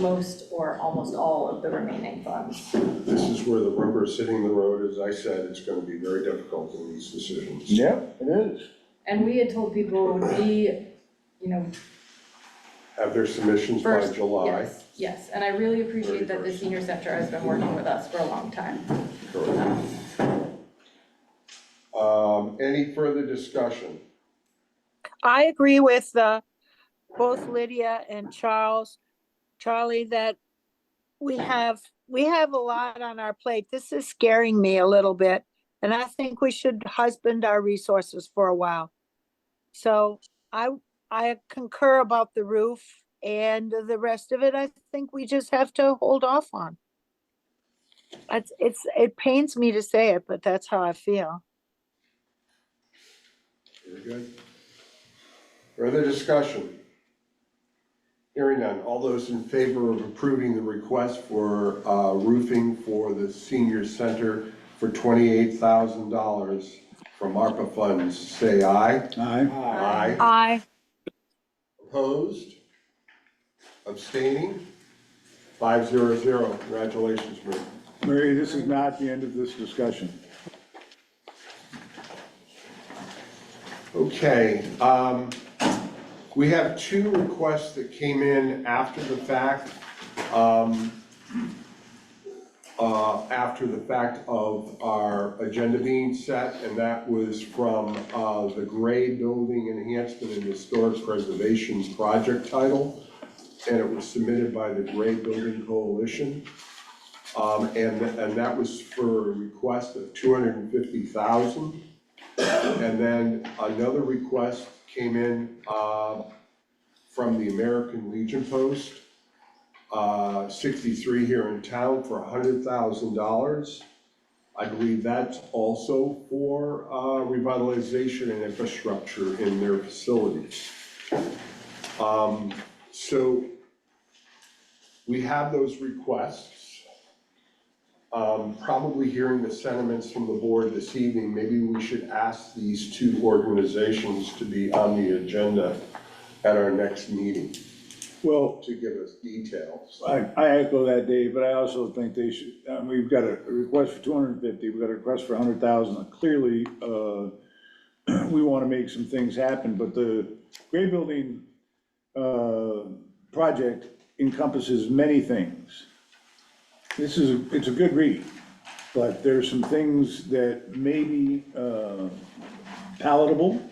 most or almost all of the remaining funds. This is where the rubber is hitting the road. As I said, it's gonna be very difficult in these decisions. Yep, it is. And we had told people it would be, Have their submissions by first, July. yes, yes. And I really appreciate that the senior center has been working with us for a long time. Correct. Any further discussion? I agree with both Lydia and Charlie, that we have a lot on our plate. This is scaring me a little bit, and I think we should husband our resources for a while. So I concur about the roof, and the rest of it, I think we just have to hold off on. It pains me to say it, but that's how I feel. Very good. Further discussion? Hearing none. All those in favor of approving the request for roofing for the senior center for $28,000 from ARPA funds, say aye. Aye. Aye. Opposed? Abstaining? 500. Congratulations, Marie. Mary, this is not the end of this discussion. Okay, we have two requests that came in after the fact. After the fact of our agenda being set, and that was from the Gray Building Enhancement and Historic Preservation Project title, and it was submitted by the Gray Building Coalition. And that was for a request of $250,000. And then another request came in from the American Legion Post, 63 here in town for $100,000. I believe that's also for revitalization and infrastructure in their facilities. So we have those requests. Probably hearing the sentiments from the board this evening, maybe we should ask these two organizations to be on the agenda at our next meeting Well, to give us details. I echo that, Dave, but I also think they should, we've got a request for 250, we've got a request for 100,000. Clearly, we want to make some things happen, but the Gray Building project encompasses many things. It's a good read, but there's some things that may be palatable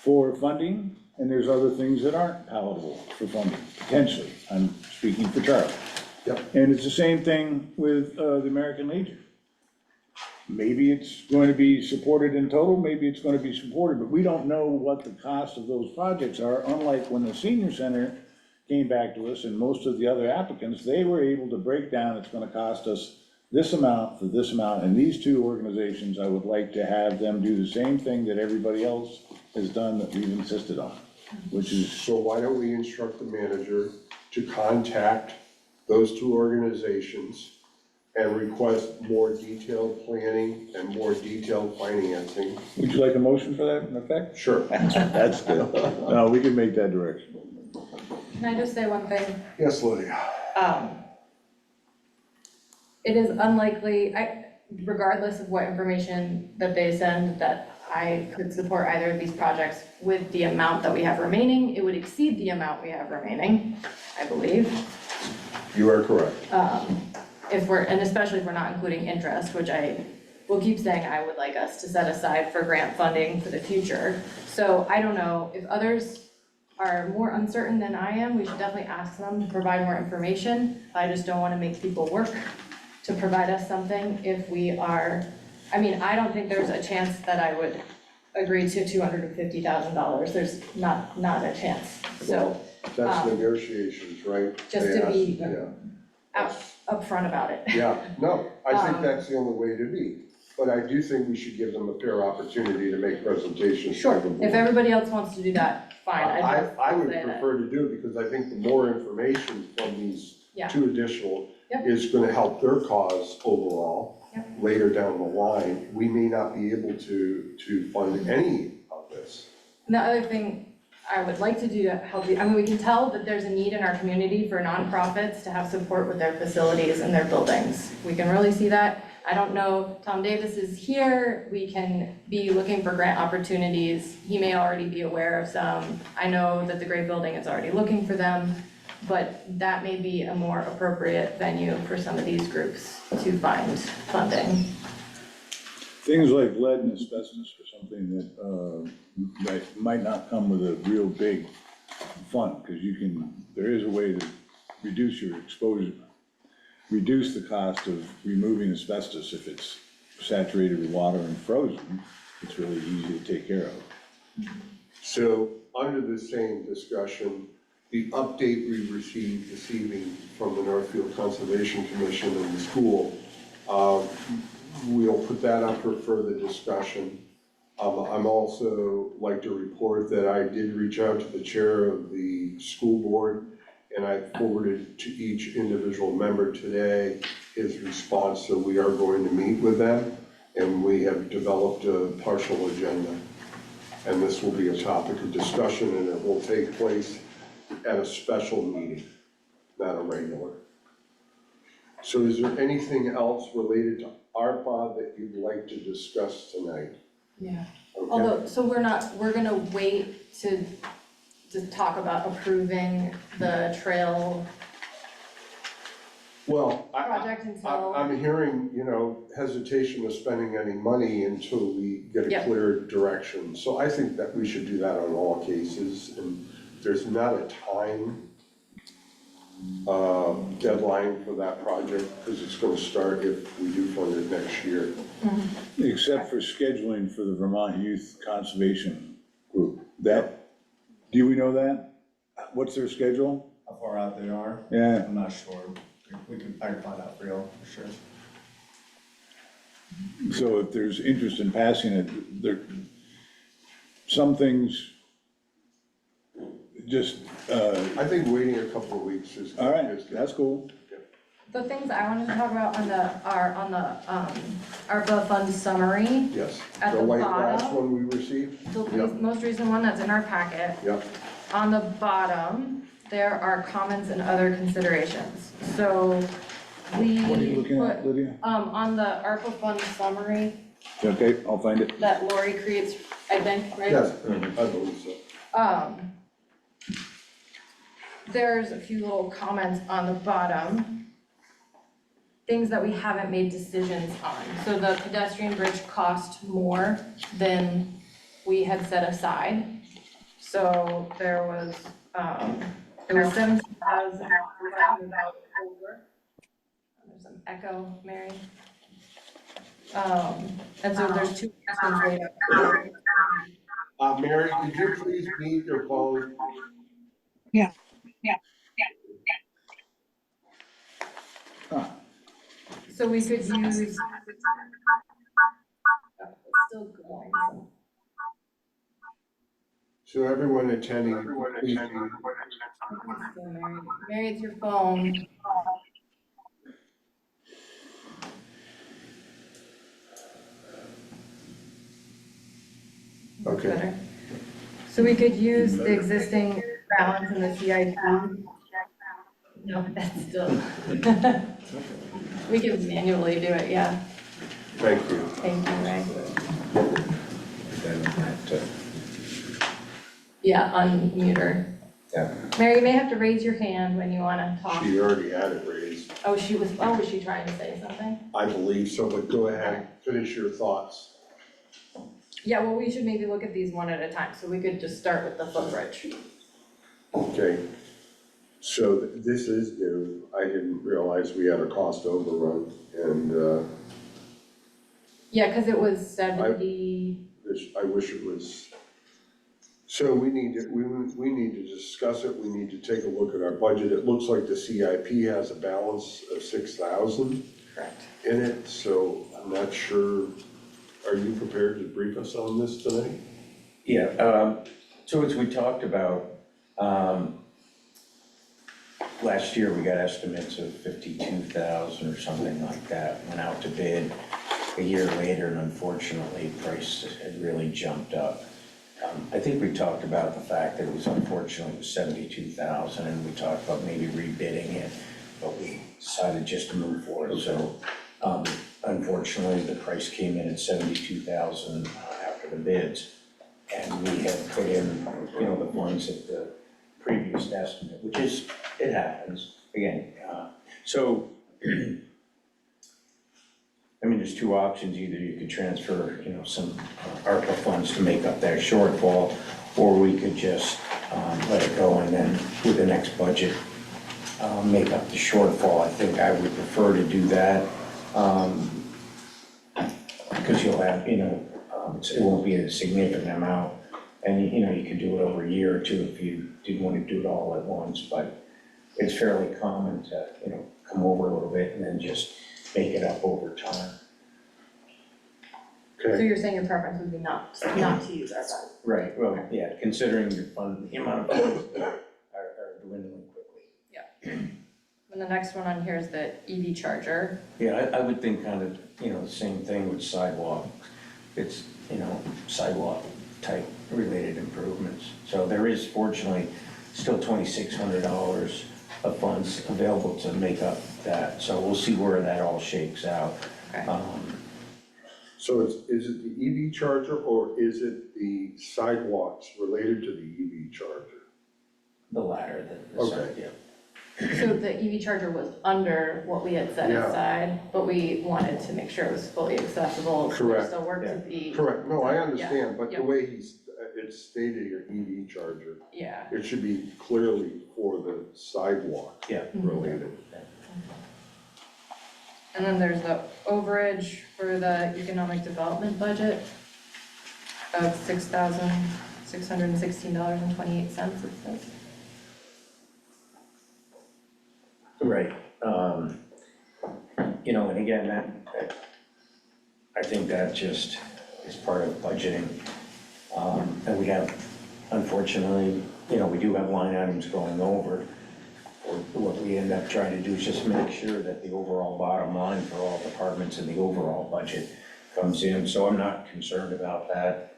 for funding, and there's other things that aren't palatable for funding, potentially. I'm speaking for Charlie. Yep. And it's the same thing with the American Legion. Maybe it's going to be supported in total, maybe it's going to be supported, but we don't know what the cost of those projects are, unlike when the senior center came back to us and most of the other applicants, they were able to break down, it's gonna cost us this amount for this amount, and these two organizations, I would like to have them do the same thing that everybody else has done that we've insisted on, which is, So why don't we instruct the manager to contact those two organizations and request more detailed planning and more detailed financing? would you like a motion for that in effect? Sure. That's good. No, we can make that direction. Can I just say one thing? Yes, Lydia. It is unlikely, regardless of what information that they send, that I could support either of these projects with the amount that we have remaining. It would exceed the amount we have remaining, I believe. You are correct. And especially if we're not including interest, which I will keep saying I would like us to set aside for grant funding for the future. So I don't know, if others are more uncertain than I am, we should definitely ask them to provide more information. I just don't wanna make people work to provide us something if we are, I mean, I don't think there's a chance that I would agree to $250,000. There's not a chance. So That's negotiations, right? just They to ask- be Yeah. upfront about it. Yeah, no, I think that's the only way to be, but I do think we should give them a fair opportunity to make presentations to Sure, the board. if everybody else wants to do that, fine. I would say that. prefer to do it because I think the more information from these Yeah. two additional Yep. is gonna help their cause overall. Yep. Later down the line, we may not be able to fund any of this. And the other thing I would like to do to help you, I mean, we can tell that there's a need in our community for nonprofits to have support with their facilities and their buildings. We can really see that. I don't know, Tom Davis is here, we can be looking for grant opportunities. He may already be aware of some. I know that the Gray Building is already looking for them, but that may be a more appropriate venue for some of these groups to find funding. Things like lead and asbestos are something that might not come with a real big fund, because there is a way to reduce your exposure, reduce the cost of removing asbestos if it's saturated with water and frozen. It's really easy to take care of. So, under the same discussion, the update we received this evening from the Northfield Conservation Commission and the school, we'll put that up for further discussion. I'm also like to report that I did reach out to the chair of the school board, and I forwarded to each individual member today his response, so we are going to meet with them, and we have developed a partial agenda. And this will be a topic of discussion, and it will take place at a special meeting, not a regular. So is there anything else related to ARPA that you'd like to discuss tonight? Yeah. Okay. Although, so we're gonna wait to talk about approving the trail Well, project until, I'm hearing, hesitation of spending any money until we get a Yep. clear direction. So I think that we should do that on all cases, and there's not a time deadline for that project, because it's gonna start if we do fund it next year. Except for scheduling for the Vermont Youth Conservation Group. Do we know that? What's their schedule? How far out they are, Yeah, I'm not sure. I can find out for you, for sure. so if there's interest in passing it, some things just, I think waiting a couple of weeks is. all right, is good. that's cool. the things I wanted to talk about on the ARPA fund summary, Yes. At The the last bottom. one we received? the Yep. most recent one that's in our packet. Yep. On the bottom, there are comments and other considerations. So we What are you looking at, put, Lydia? on the ARPA fund summary Okay, I'll find it. that Lori creates, I think, right? Yes, I believe so. There's a few little comments on the bottom, things that we haven't made decisions on. So the pedestrian bridge cost more than we had set aside. So there was 17,000 over. There's some echo, Mary. And so there's two questions later. Mary, could you please mute your phone? So we could use. It's still going, so. So everyone attending, please. Still Mary. Mary, it's your phone. Okay. Better. So we could use the existing balance in the CIP. No, that's still. We can manually do it, yeah. Thank you. Thank you, Ray. Then that, Yeah, unmute her. yeah. Mary, you may have to raise your hand when you wanna talk. She already had it raised. Was she trying to say something? I believe so, but go ahead, finish your thoughts. Yeah, well, we should maybe look at these one at a time, so we could just start with the footbridge. Okay. So this is new. I didn't realize we had a cost overrun, and Yeah, cause it was 70, I wish it was. So we need to discuss it. We need to take a look at our budget. It looks like the CIP has a balance of 6,000 correct. in it, so I'm not sure. Are you prepared to brief us on this tonight? Yeah, so as we talked about, last year, we got estimates of 52,000 or something like that, went out to bid a year later, and unfortunately, prices had really jumped up. I think we talked about the fact that it was unfortunately it was 72,000, and we talked about maybe rebidding it, but we decided just to move forward, so, unfortunately, the price came in at 72,000 after the bids. And we had put in, the funds at the previous estimate, which is, it happens, again. So, there's two options, either you could transfer, some ARPA funds to make up that shortfall, or we could just let it go and then with the next budget, make up the shortfall. I think I would prefer to do that, because you'll have, it won't be a significant amount. And, you can do it over a year or two if you didn't want to do it all at once, but it's fairly common to, come over a little bit and then just make it up over time. So Okay, you're saying your preference would be not to use our fund? Right, well, yeah, considering your fund, the amount of funds are dwindling quickly. And the next one on here is the EV charger. Yeah, I would think kind of, the same thing with sidewalk. It's, sidewalk type related improvements. So there is fortunately still $2,600 of funds available to make up that. So we'll see where that all shakes out. Okay. So is it the EV charger or is it the sidewalks related to the EV charger? The latter, the Okay. yeah. So the EV charger was under what we had set Yeah. aside, but we wanted to make sure it was fully accessible. So Correct. there's still work to Yeah. be, Correct, no, I understand, but Yeah. the way it's stated here, EV charger, yeah. it should be clearly for the sidewalk Yeah. related. And then there's the overage for the economic development budget of $6,616.28, it says. Right, you know, and again, I think that just is part of budgeting. And we have, unfortunately, you know, we do have line items going over. Or what we end up trying to do is just make sure that the overall bottom line for all departments in the overall budget comes in. So I'm not concerned about that,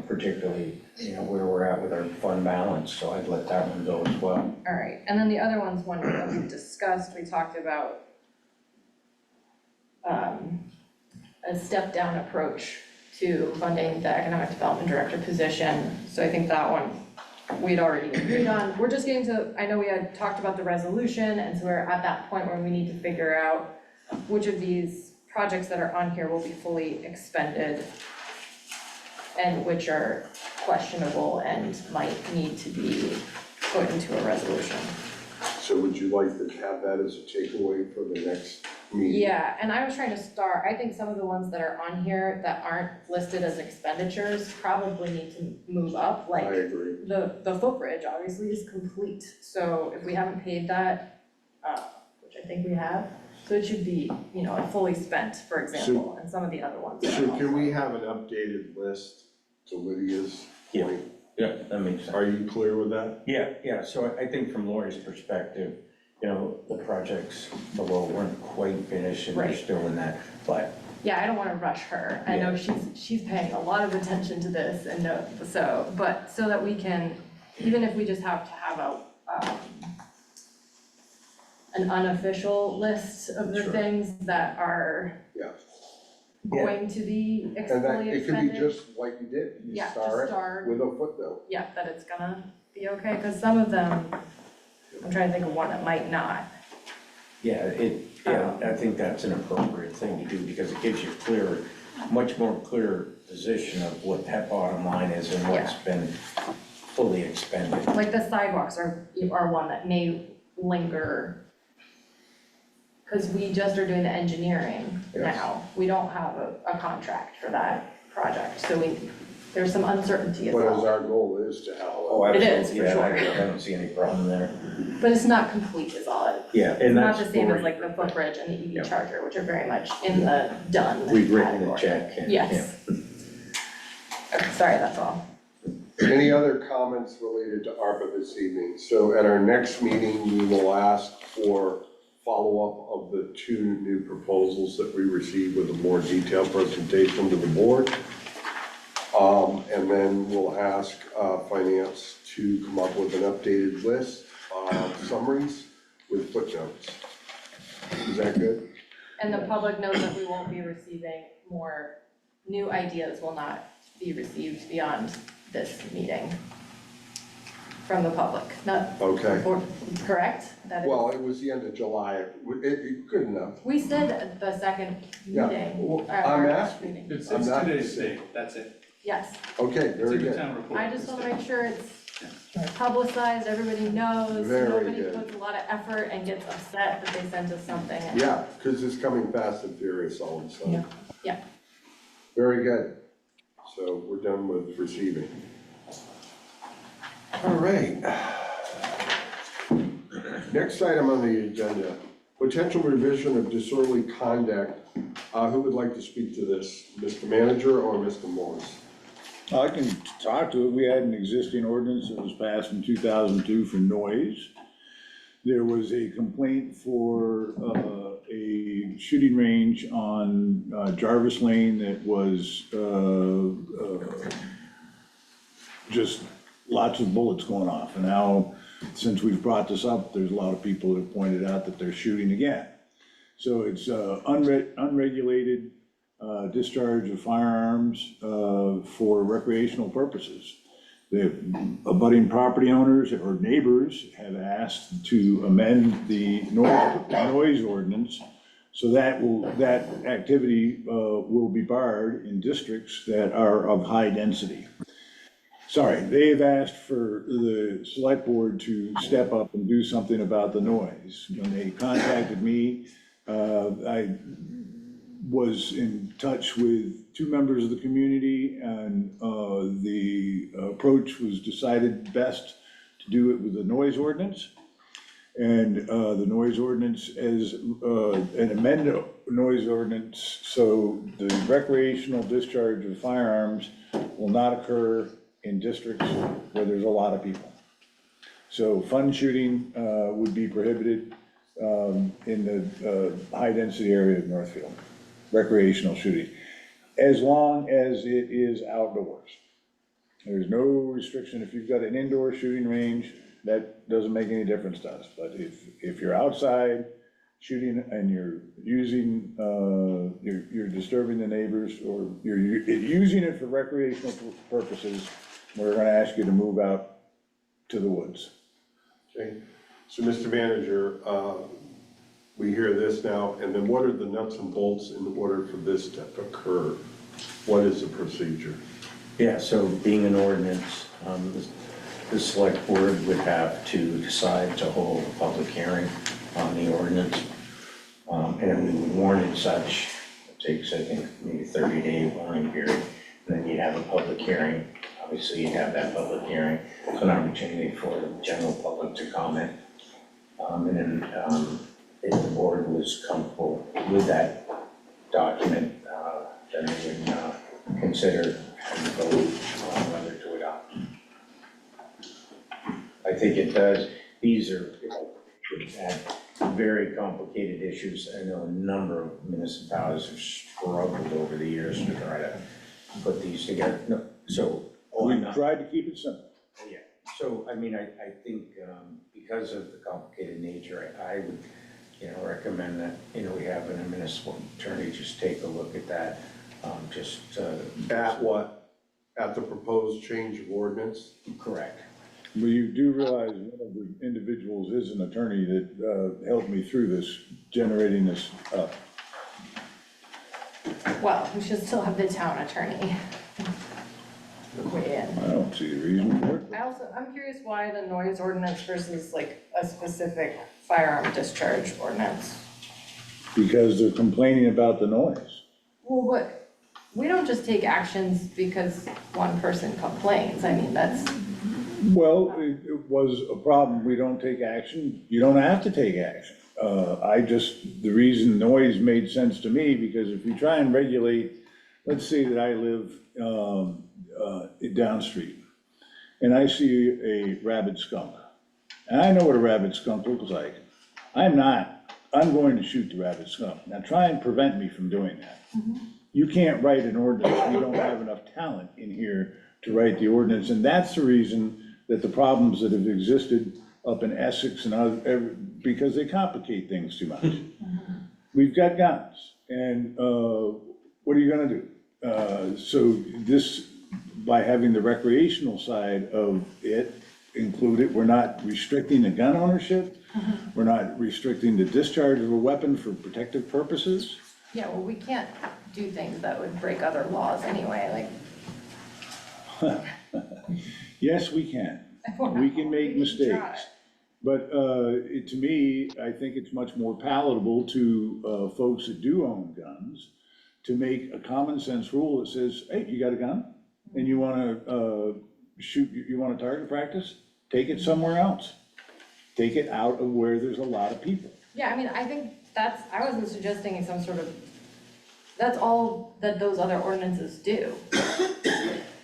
particularly, you know, where we're at with our fund balance. So I'd let that one go as well. All right, and then the other ones, one that we discussed, we talked about a step-down approach to funding the economic development director position. So I think that one we'd already agreed on. We're just getting to, I know we had talked about the resolution, and so we're at that point where we need to figure out which of these projects that are on here will be fully expended and which are questionable and might need to be put into a resolution. So would you like to have that as a takeaway for the next meeting? Yeah, and I was trying to start, I think some of the ones that are on here that aren't listed as expenditures probably need to move up, I like agree. the footbridge obviously is complete, so if we haven't paid that, which I think we have, so it should be, you know, fully spent, for example, and some of the other ones. So can we have an updated list to Lydia's Yeah. point? Yeah, that makes sense. Are you clear with that? Yeah, so I think from Lori's perspective, you know, the projects below weren't quite finished and they're Right. still in that, but Yeah, I don't wanna rush her, I know she's paying a lot of attention to this and but so that we can, even if we just have to have an unofficial list of the Sure. things that are Yeah. going to be And that, fully it could be expended. just like you did, you Yeah, just star star. it with a footnote. Yeah, that it's gonna be okay, cause some of them, I'm trying to think of one that might not. I think that's an appropriate thing to do because it gives you much more clear position of what that bottom line is and what's been fully expended. Like the sidewalks are one that may linger. Cause we just are doing the engineering Yes. now, we don't have a contract for that project, so there's some uncertainty as But as well. our goal is to have. Oh, It absolutely, is, for yeah, sure. I don't see any problem there. But it's not complete is all it, Yeah, it's and not that's. the same as Lori's like the perspective. footbridge and the Yeah. EV charger, which are very much in the done We've written the category. check. and- Yes. Okay, sorry, that's all. Any other comments related to ARPA this evening? So at our next meeting, we will ask for follow-up of the two new proposals that we received with a more detailed presentation to the board. And then we'll ask finance to come up with an updated list of summaries with footnotes. Is that good? And the public knows that we won't be receiving more, new ideas will not be received beyond this meeting from the public, not, Okay. or, correct? That is- Well, it was the end of July. Good enough. We said the second Yeah. meeting, Well, our I'm last asking. meeting, It's I'm not- today's date, that's it. yes. Okay, It's very in the good. town report. I just wanna make sure it's publicized, everybody knows, Very nobody good. puts a lot of effort and gets upset that they sent us something. and- Yeah, because it's coming fast and furious all of a sudden. Yeah. Very good. So we're done with receiving. All right. Next item on the agenda, potential revision of disorderly conduct. Who would like to speak to this? Mr. Manager or Mr. Morris? I can talk to it. We had an existing ordinance that was passed in 2002 for noise. There was a complaint for a shooting range on Jarvis Lane that was just lots of bullets going off. And now since we've brought this up, there's a lot of people that have pointed out that they're shooting again. So it's unregulated discharge of firearms for recreational purposes. The abutting property owners or neighbors have asked to amend the noise ordinance so that activity will be barred in districts that are of high density. Sorry, they've asked for the select board to step up and do something about the noise. When they contacted me, I was in touch with 2 members of the community, and the approach was decided best to do it with the noise ordinance. And the noise ordinance is an amended noise ordinance, so the recreational discharge of firearms will not occur in districts where there's a lot of people. So fun shooting would be prohibited in the high-density area of Northfield, recreational shooting, as long as it is outdoors. There's no restriction. If you've got an indoor shooting range, that doesn't make any difference to us. But if you're outside shooting and you're using, you're disturbing the neighbors, or you're using it for recreational purposes, we're gonna ask you to move out to the woods. Okay, so Mr. Manager, we hear this now, and then what are the nuts and bolts in order for this to occur? What is the procedure? Yeah, so being an ordinance, the select board would have to decide to hold a public hearing on the ordinance. And we would warn it such, it takes, I think, maybe 30-day warning period, and then you'd have a public hearing. Obviously, you'd have that public hearing, an opportunity for the general public to comment. And then if the board was comfortable with that document, then they would consider and vote on whether to adopt. I think it does. These are, very complicated issues. I know a number of municipalities have struggled over the years to try to put these together. No, so. We tried to keep it simple. Yeah, so, I mean, I think, because of the complicated nature, I would, recommend that, we have a municipal attorney just take a look at that, At what? At the proposed change of ordinance? Correct. But you do realize one of the individuals is an attorney that helped me through this, generating this up. Well, we should still have the town attorney weigh in. I don't see the reason for it. I'm curious why the noise ordinance versus like a specific firearm discharge ordinance? Because they're complaining about the noise. Well, but we don't just take actions because one person complains. I mean, that's, Well, it was a problem. We don't take action. You don't have to take action. The reason noise made sense to me, because if you try and regulate, let's say that I live down street, and I see a rabid skunk, and I know what a rabid skunk looks like. I'm going to shoot the rabid skunk. Now try and prevent me from doing that. You can't write an ordinance. We don't have enough talent in here to write the ordinance, and that's the reason that the problems that have existed up in Essex and other, because they complicate things too much. We've got guns, and what are you gonna do? So this, by having the recreational side of it included, we're not restricting the gun ownership, we're not restricting the discharge of a weapon for protective purposes. yeah, well, we can't do things that would break other laws anyway, like. Yes, we can. We can make mistakes. But to me, I think it's much more palatable to folks that do own guns to make a common sense rule that says, hey, you got a gun? And you wanna shoot, you wanna target practice? Take it somewhere else. Take it out of where there's a lot of people. Yeah, I mean, I think I wasn't suggesting some sort of, that's all that those other ordinances do.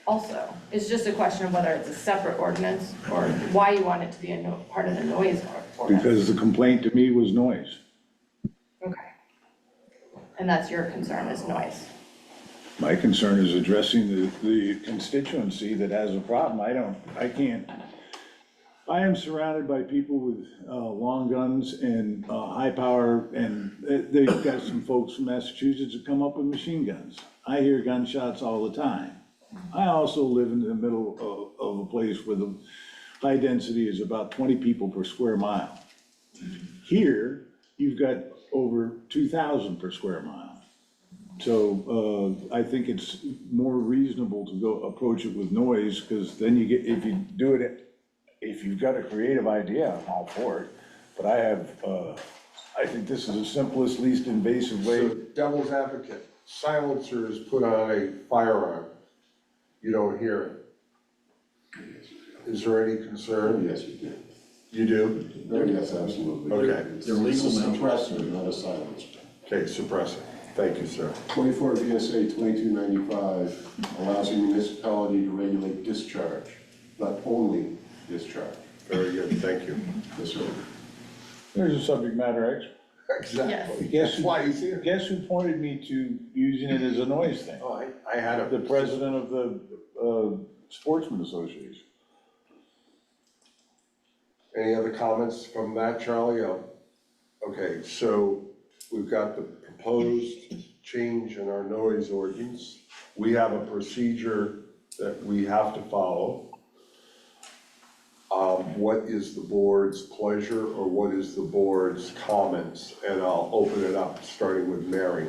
Also, it's just a question of whether it's a separate ordinance or why you want it to be a part of the noise ordinance. Because the complaint to me was noise. Okay. And that's your concern is noise. My concern is addressing the constituency that has a problem. I am surrounded by people with long guns and high power, and they've got some folks from Massachusetts that come up with machine guns. I hear gunshots all the time. I also live in the middle of a place where the high density is about 20 people per square mile. Here, you've got over 2,000 per square mile. So I think it's more reasonable to go approach it with noise, because then you get, if you do it, if you've got a creative idea, I'm all for it. But I think this is the simplest, least invasive way. So devil's advocate, silencer is put on a firearm, you don't hear it. Is there any concern? Yes, you can. You do? Oh, yes, absolutely. Okay. It's They're legal a now. suppressor, not a silencer. Okay, suppressing. Thank you, sir. 24 VSA 2295 allows a municipality to regulate discharge, not only discharge. Very good, thank you. Yes, sir. There's a subject matter expert. Exactly. Guess That's why he's here. Guess who pointed me to using it as a noise thing? Oh, I had a. The president of the Sportsman Association. Any other comments from that, Charlie? Okay, so we've got the proposed change in our noise ordinance. We have a procedure that we have to follow. What is the board's pleasure, or what is the board's comments? And I'll open it up, starting with Mary.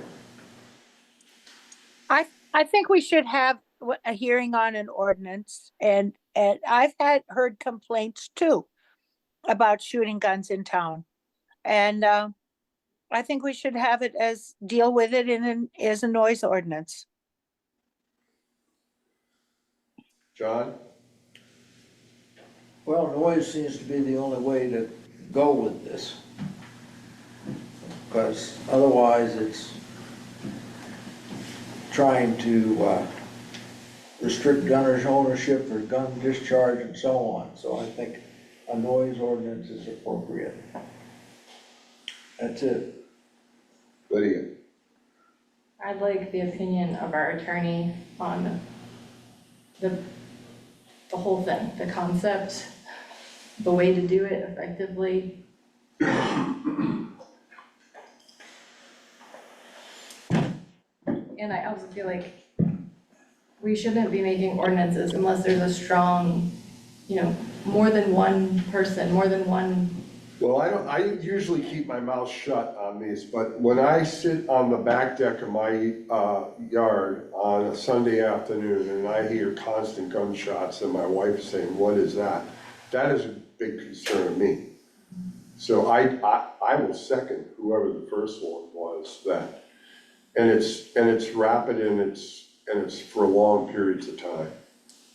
I think we should have a hearing on an ordinance, and I've heard complaints too about shooting guns in town. And I think we should have it deal with it as a noise ordinance. John? Well, noise seems to be the only way to go with this. Because otherwise it's trying to restrict gunners' ownership or gun discharge and so on. So I think a noise ordinance is appropriate. That's it. Lydia? I'd like the opinion of our attorney on the whole thing, the concept, the way to do it effectively. And I also feel like we shouldn't be making ordinances unless there's a strong, more than one person, more than one. Well, I usually keep my mouth shut on these, but when I sit on the back deck of my yard on a Sunday afternoon and I hear constant gunshots and my wife saying, "What is that?" That is a big concern of me. So I will second whoever the first one was that. And it's rapid and it's for long periods of time.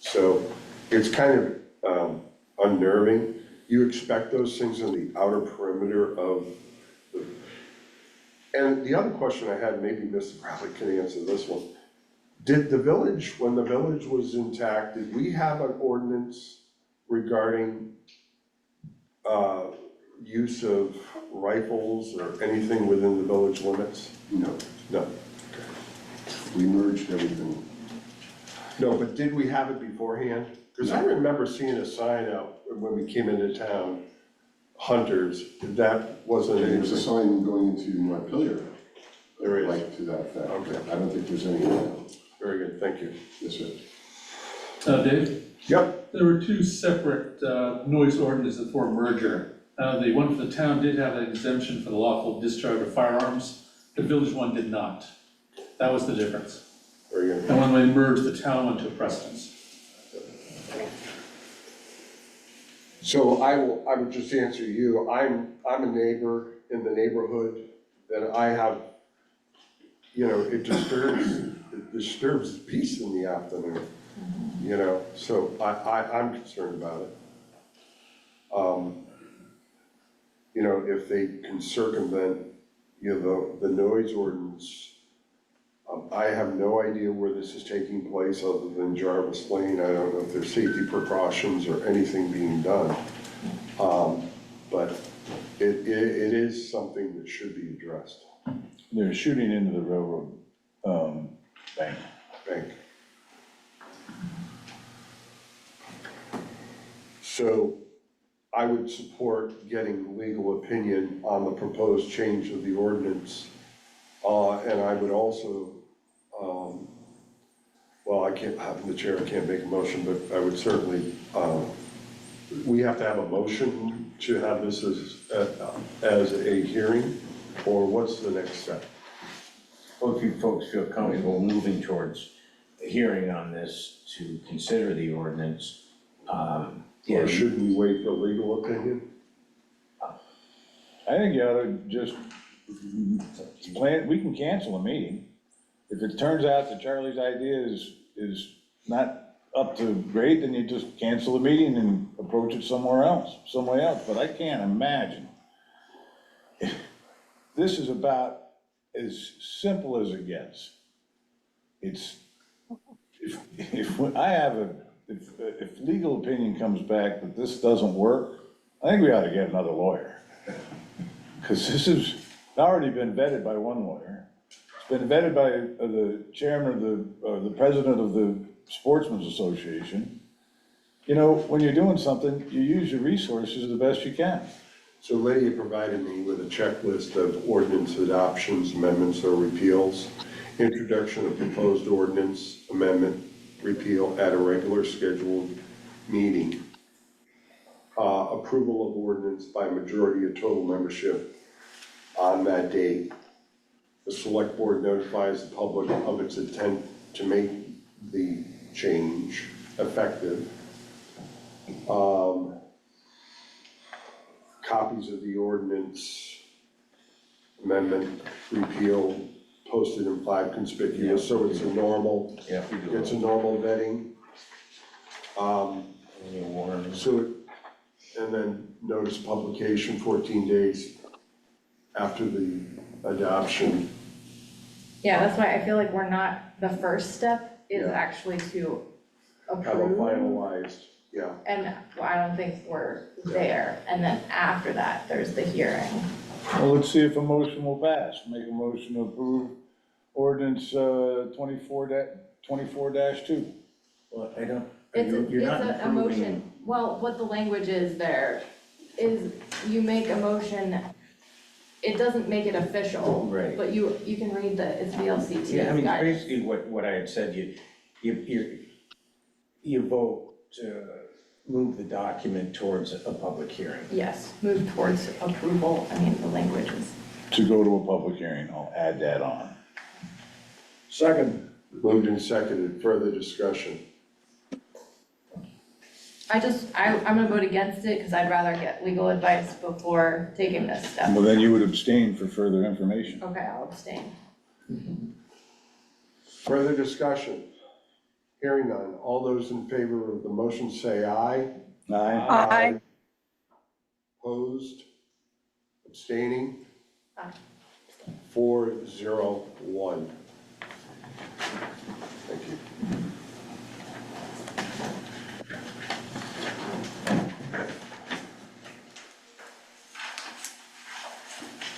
So it's kind of unnerving. You expect those things in the outer perimeter of the. And the other question I had, maybe Mr. Bradley can answer this one. Did the village, when the village was intact, did we have an ordinance regarding use of rifles or anything within the village limits? No, No. we merged everything. No, but did we have it beforehand? Because I remember seeing a sign out when we came into town, hunters, that wasn't There's a anything. sign going into Montpelier. There is. Like to that effect. Okay. I don't think there's any now. Very good, thank you. Yes, sir. Dave, Yep, there were two separate noise ordinances for merger. The one for the town did have an exemption for the lawful discharge of firearms. The village one did not. That was the difference. very good. And when we merged, the town went to precedence. So I would just answer you, I'm a neighbor in the neighborhood that I have, it disturbs peace in the afternoon, so I'm concerned about it. If they can circumvent, the noise ordinance, I have no idea where this is taking place other than Jarvis Lane. I don't know if there's safety precautions or anything being done. But it is something that should be addressed. They're shooting into the railroad bank. So I would support getting legal opinion on the proposed change of the ordinance. And I would also, well, I can't, the chair, I can't make a motion, but I would certainly, we have to have a motion to have this as a hearing, or what's the next step? Well, if you folks feel comfortable moving towards a hearing on this to consider the ordinance, yeah. Or should we wait for legal opinion? I think you ought to just plan, we can cancel a meeting. If it turns out that Charlie's idea is not up to grade, then you just cancel the meeting and approach it some way else, but I can't imagine. This is about as simple as it gets. It's, if legal opinion comes back that this doesn't work, I think we ought to get another lawyer. Because this has already been vetted by one lawyer. It's been vetted by the chairman of the president of the Sportsman's Association. You know, when you're doing something, you use your resources the best you can. So Lydia provided me with a checklist of ordinance adoptions, amendments, or repeals. Introduction of proposed ordinance, amendment, repeal at a regular scheduled meeting. Approval of ordinance by majority of total membership on that date. The select board notifies the public of its intent to make the change effective. Copies of the ordinance, amendment, repeal, posted in 5 conspicuous, so it's a normal, Yeah. it's a normal vetting. And then notice publication 14 days after the adoption. Yeah, that's why I feel like we're not, the first step is Yeah. actually to Have a approve. finalized, yeah. And I don't think we're there, and then after that, there's the hearing. Well, let's see if a motion will pass. Make a motion to approve ordinance 24-2. Well, I don't, It's you're not a motion, approving. well, what the language is there is you make a motion, it doesn't make it official. Right. But you can read it's VLCT's Yeah, I mean, guidance. basically what I had said, you vote to move the document towards a public hearing. Yes, move towards approval, I mean, the language is. To go to a public hearing, I'll add that on. Second. Moved and seconded, further discussion. I'm gonna vote against it, because I'd rather get legal advice before taking this step. Well, then you would abstain for further information. Okay, I'll abstain. Further discussion. Hearing none, all those in favor of the motion say aye. Aye. Aye. Opposed? Abstaining? Aye. 4-0-1. Thank you.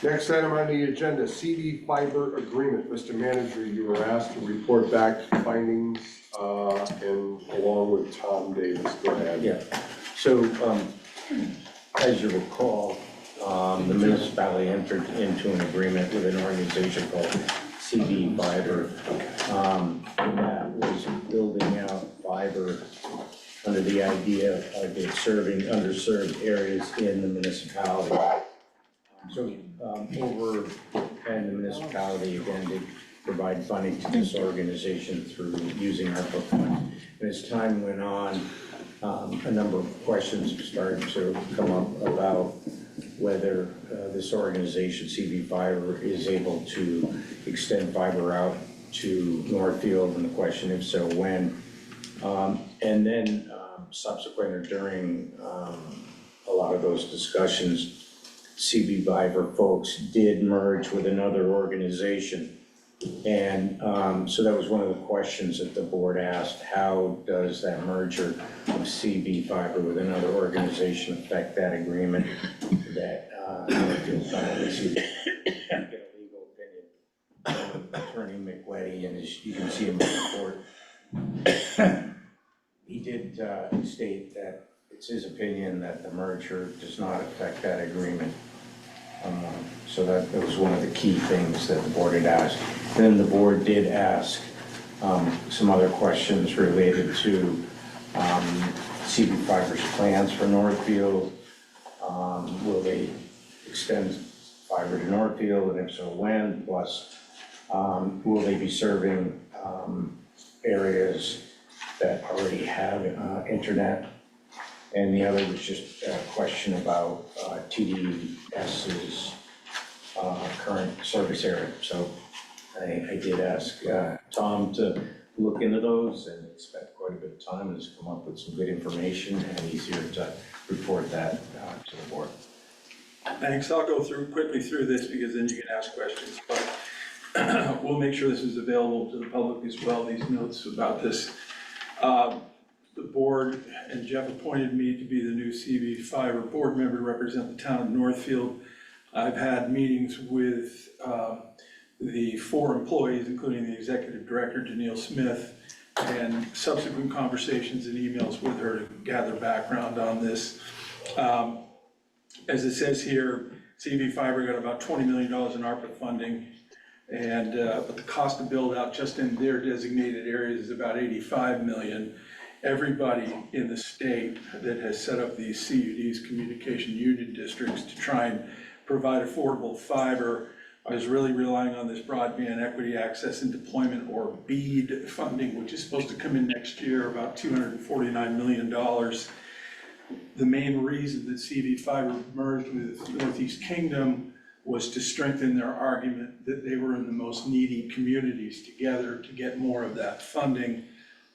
Next item on the agenda, CD fiber agreement. Mr. Manager, you were asked to report back findings, and along with Tom Davis. Go ahead. Yeah, so, as you recall, the municipality entered into an agreement with an organization called CD Fiber. That was building out fiber under the idea of it serving underserved areas in the municipality. So, and the municipality again did provide funding to this organization through using ARPA funds. And as time went on, a number of questions started to come up about whether this organization, CV Fiber, is able to extend fiber out to Northfield, and the question, if so, when. And then subsequent or during a lot of those discussions, CB Fiber folks did merge with another organization. And so that was one of the questions that the board asked: how does that merger of CB Fiber with another organization affect that agreement that Northfield signed with CB? Get a legal opinion from Attorney McWetty, and as you can see in the report, he did state that it's his opinion that the merger does not affect that agreement. So that was one of the key things that the board had asked. Then the board did ask some other questions related to CB Fiber's plans for Northfield. Will they extend fiber to Northfield, and if so, when? Plus, will they be serving areas that already have internet? And the other was just a question about TDS's current service area. So I did ask Tom to look into those, and he spent quite a bit of time and has come up with some good information, and he's here to report that to the board. Thanks. I'll go quickly through this because then you can ask questions, but we'll make sure this is available to the public as well, these notes about this. The board and Jeff appointed me to be the new CV Fiber board member to represent the town of Northfield. I've had meetings with the 4 employees, including the executive director, Janelle Smith, and subsequent conversations and emails with her to gather background on this. As it says here, CV Fiber got about $20 million in ARPA funding, and but the cost to build out just in their designated areas is about $85 million. Everybody in the state that has set up these CUDs, communication union districts, to try and provide affordable fiber is really relying on this broadband equity access and deployment, or BEAD funding, which is supposed to come in next year, about $249 million. The main reason that CV Fiber merged with Northeast Kingdom was to strengthen their argument that they were in the most needy communities together to get more of that funding.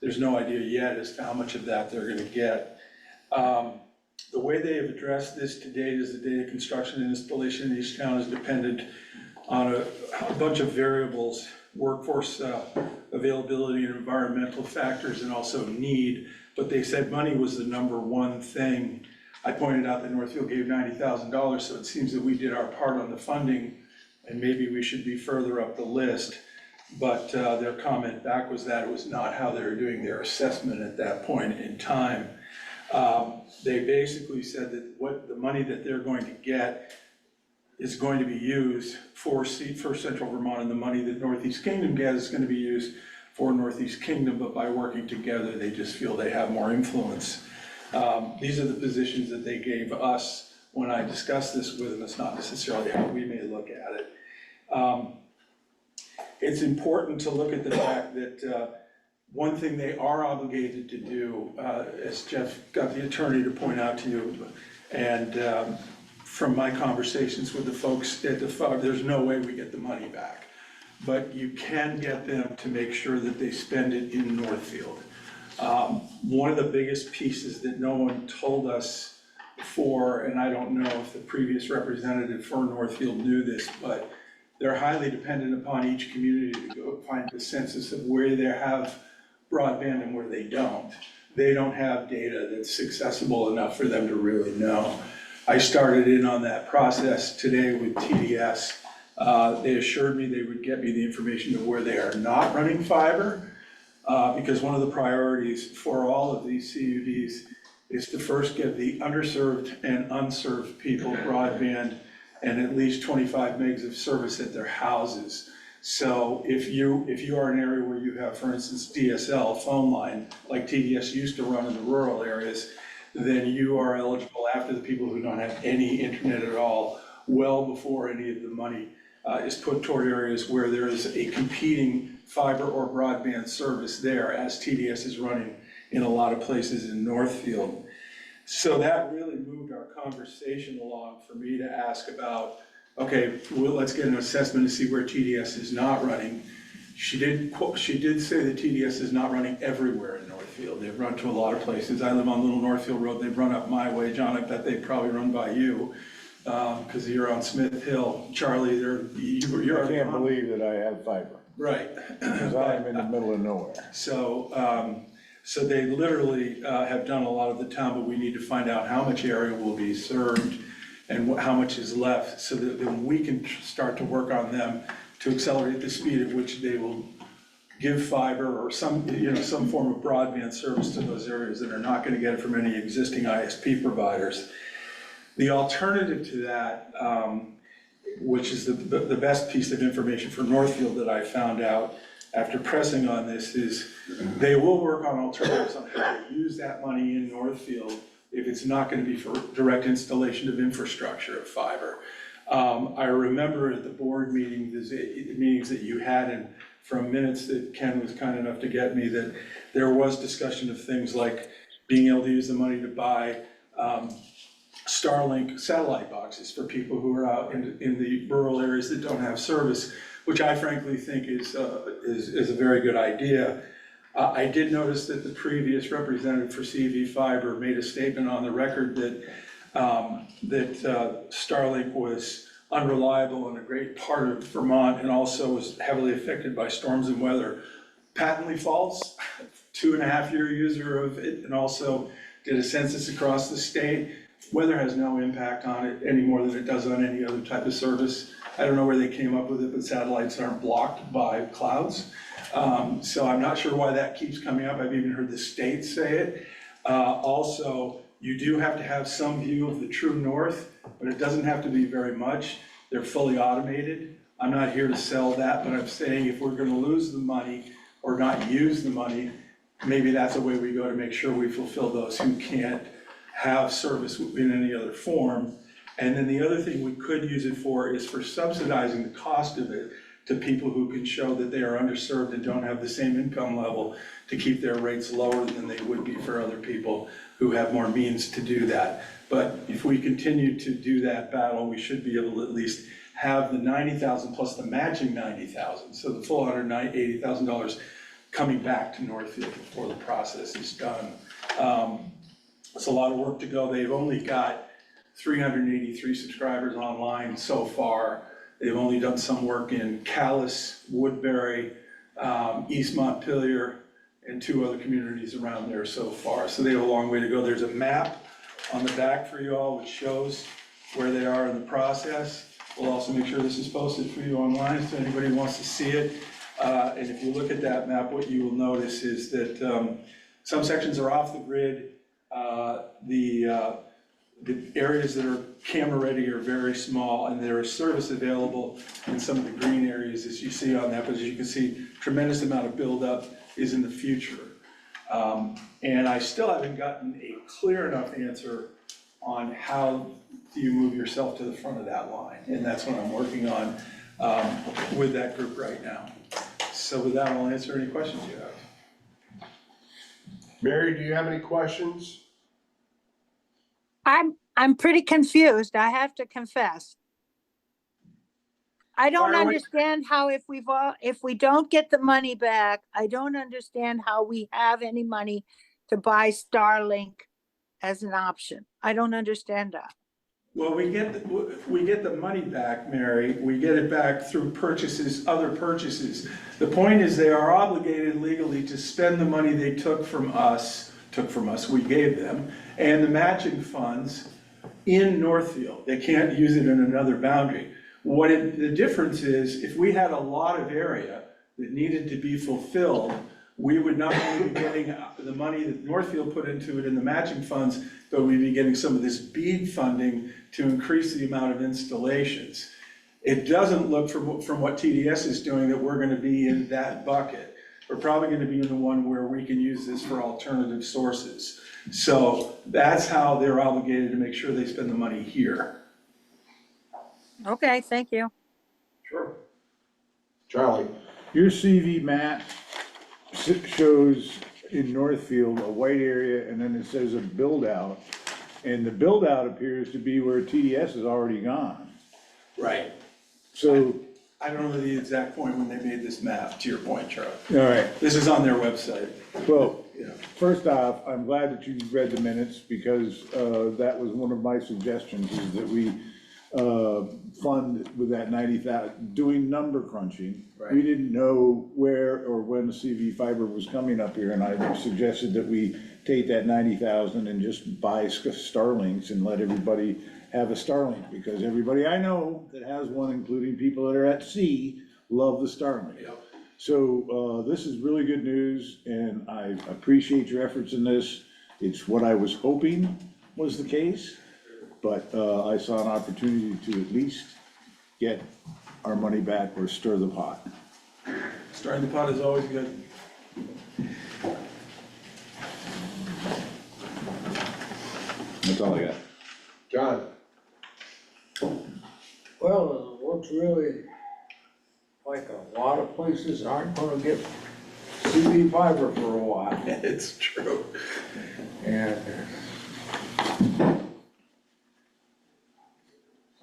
There's no idea yet as to how much of that they're gonna get. The way they have addressed this to date is the data construction and installation in each town is dependent on a bunch of variables, workforce availability and environmental factors, and also need. But they said money was the #1 thing. I pointed out that Northfield gave $90,000, so it seems that we did our part on the funding, and maybe we should be further up the list. But their comment back was that it was not how they were doing their assessment at that point in time. They basically said that what the money that they're going to get is going to be used for Central Vermont, and the money that Northeast Kingdom gets is going to be used for Northeast Kingdom, but by working together, they just feel they have more influence. These are the positions that they gave us when I discussed this with them. It's not necessarily how we may look at it. It's important to look at the fact that one thing they are obligated to do, as Jeff got the attorney to point out to you, and from my conversations with the folks at the fund, there's no way we get the money back. But you can get them to make sure that they spend it in Northfield. One of the biggest pieces that no one told us before, and I don't know if the previous representative for Northfield knew this, but they're highly dependent upon each community to go find the census of where they have broadband and where they don't. They don't have data that's accessible enough for them to really know. I started in on that process today with TDS. They assured me they would get me the information of where they are not running fiber, because one of the priorities for all of these CUDs is to first get the underserved and unserved people broadband and at least 25 megs of service at their houses. So if you are an area where you have, for instance, DSL phone line, like TDS used to run in the rural areas, then you are eligible after the people who don't have any internet at all, well before any of the money is put toward areas where there is a competing fiber or broadband service there, as TDS is running in a lot of places in Northfield. So that really moved our conversation along for me to ask about, okay, well, let's get an assessment to see where TDS is not running. She did say that TDS is not running everywhere in Northfield. They've run to a lot of places. I live on Little Northfield Road. They've run up my way. John, I bet they've probably run by you, because you're on Smith Hill. Charlie, you're. I can't believe that I have fiber, Right. because I'm in the middle of nowhere. So, so they literally have done a lot of the town, but we need to find out how much area will be served and how much is left, so that then we can start to work on them to accelerate the speed at which they will give fiber or some, some form of broadband service to those areas that are not gonna get it from any existing ISP providers. The alternative to that, which is the best piece of information for Northfield that I found out after pressing on this, is they will work on alternatives on how to use that money in Northfield if it's not gonna be for direct installation of infrastructure of fiber. I remember at the board meeting, the meetings that you had, and from minutes that Ken was kind enough to get me, that there was discussion of things like being able to use the money to buy Starlink satellite boxes for people who are out in the rural areas that don't have service, which I frankly think is a very good idea. I did notice that the previous representative for CV Fiber made a statement on the record that Starlink was unreliable in a great part of Vermont and also was heavily affected by storms and weather. Patently false, 2.5-year user of it, and also did a census across the state. Weather has no impact on it any more than it does on any other type of service. I don't know where they came up with it, but satellites aren't blocked by clouds. So I'm not sure why that keeps coming up. I've even heard the state say it. Also, you do have to have some view of the true north, but it doesn't have to be very much. They're fully automated. I'm not here to sell that, but I'm saying if we're gonna lose the money or not use the money, maybe that's a way we go to make sure we fulfill those who can't have service in any other form. And then the other thing we could use it for is for subsidizing the cost of it to people who can show that they are underserved and don't have the same income level, to keep their rates lower than they would be for other people who have more means to do that. But if we continue to do that battle, we should be able to at least have the $90,000 plus the matching $90,000, so the full $180,000 coming back to Northfield before the process is done. It's a lot of work to go. They've only got 383 subscribers online so far. They've only done some work in Calais, Woodbury, East Montpelier, and 2 other communities around there so far. So they have a long way to go. There's a map on the back for you all which shows where they are in the process. We'll also make sure this is posted for you online so anybody wants to see it. And if you look at that map, what you will notice is that some sections are off the grid. The areas that are camera ready are very small, and there is service available in some of the green areas as you see on that, but as you can see, tremendous amount of buildup is in the future. And I still haven't gotten a clear enough answer on how do you move yourself to the front of that line, and that's what I'm working on with that group right now. So with that, I'll answer any questions you have. Mary, do you have any questions? I'm pretty confused, I have to confess. I don't Fire away. understand how if we don't get the money back, I don't understand how we have any money to buy Starlink as an option. I don't understand that. Well, we get the money back, Mary. We get it back through purchases, other purchases. The point is they are obligated legally to spend the money they took from us, we gave them, and the matching funds in Northfield. They can't use it in another boundary. The difference is if we had a lot of area that needed to be fulfilled, we would not only be getting the money that Northfield put into it in the matching funds, but we'd be getting some of this BEAD funding to increase the amount of installations. It doesn't look from what TDS is doing that we're gonna be in that bucket. We're probably gonna be in the one where we can use this for alternative sources. So that's how they're obligated to make sure they spend the money here. Okay, thank you. Sure. Charlie? Your CV map shows in Northfield a white area, and then it says a build out. And the build out appears to be where TDS is already gone. Right. So, I don't know the exact point when they made this map, to your point, Charlie. all right, This is on their website. well, Yeah. first off, I'm glad that you read the minutes, because that was one of my suggestions, is that we fund with that 90,000, doing number crunching. Right. We didn't know where or when the CV fiber was coming up here, and I suggested that we take that 90,000 and just buy Starlinks and let everybody have a Starlink, because everybody I know that has one, including people that are at sea, love the Starlink. Yep. So, this is really good news, and I appreciate your efforts in this. It's what I was hoping was the case, but, I saw an opportunity to at least get our money back or stir the pot. Starting the pot is always good. That's all I got. John? Well, it looks really like a lot of places aren't gonna get CV fiber for a while. It's true. And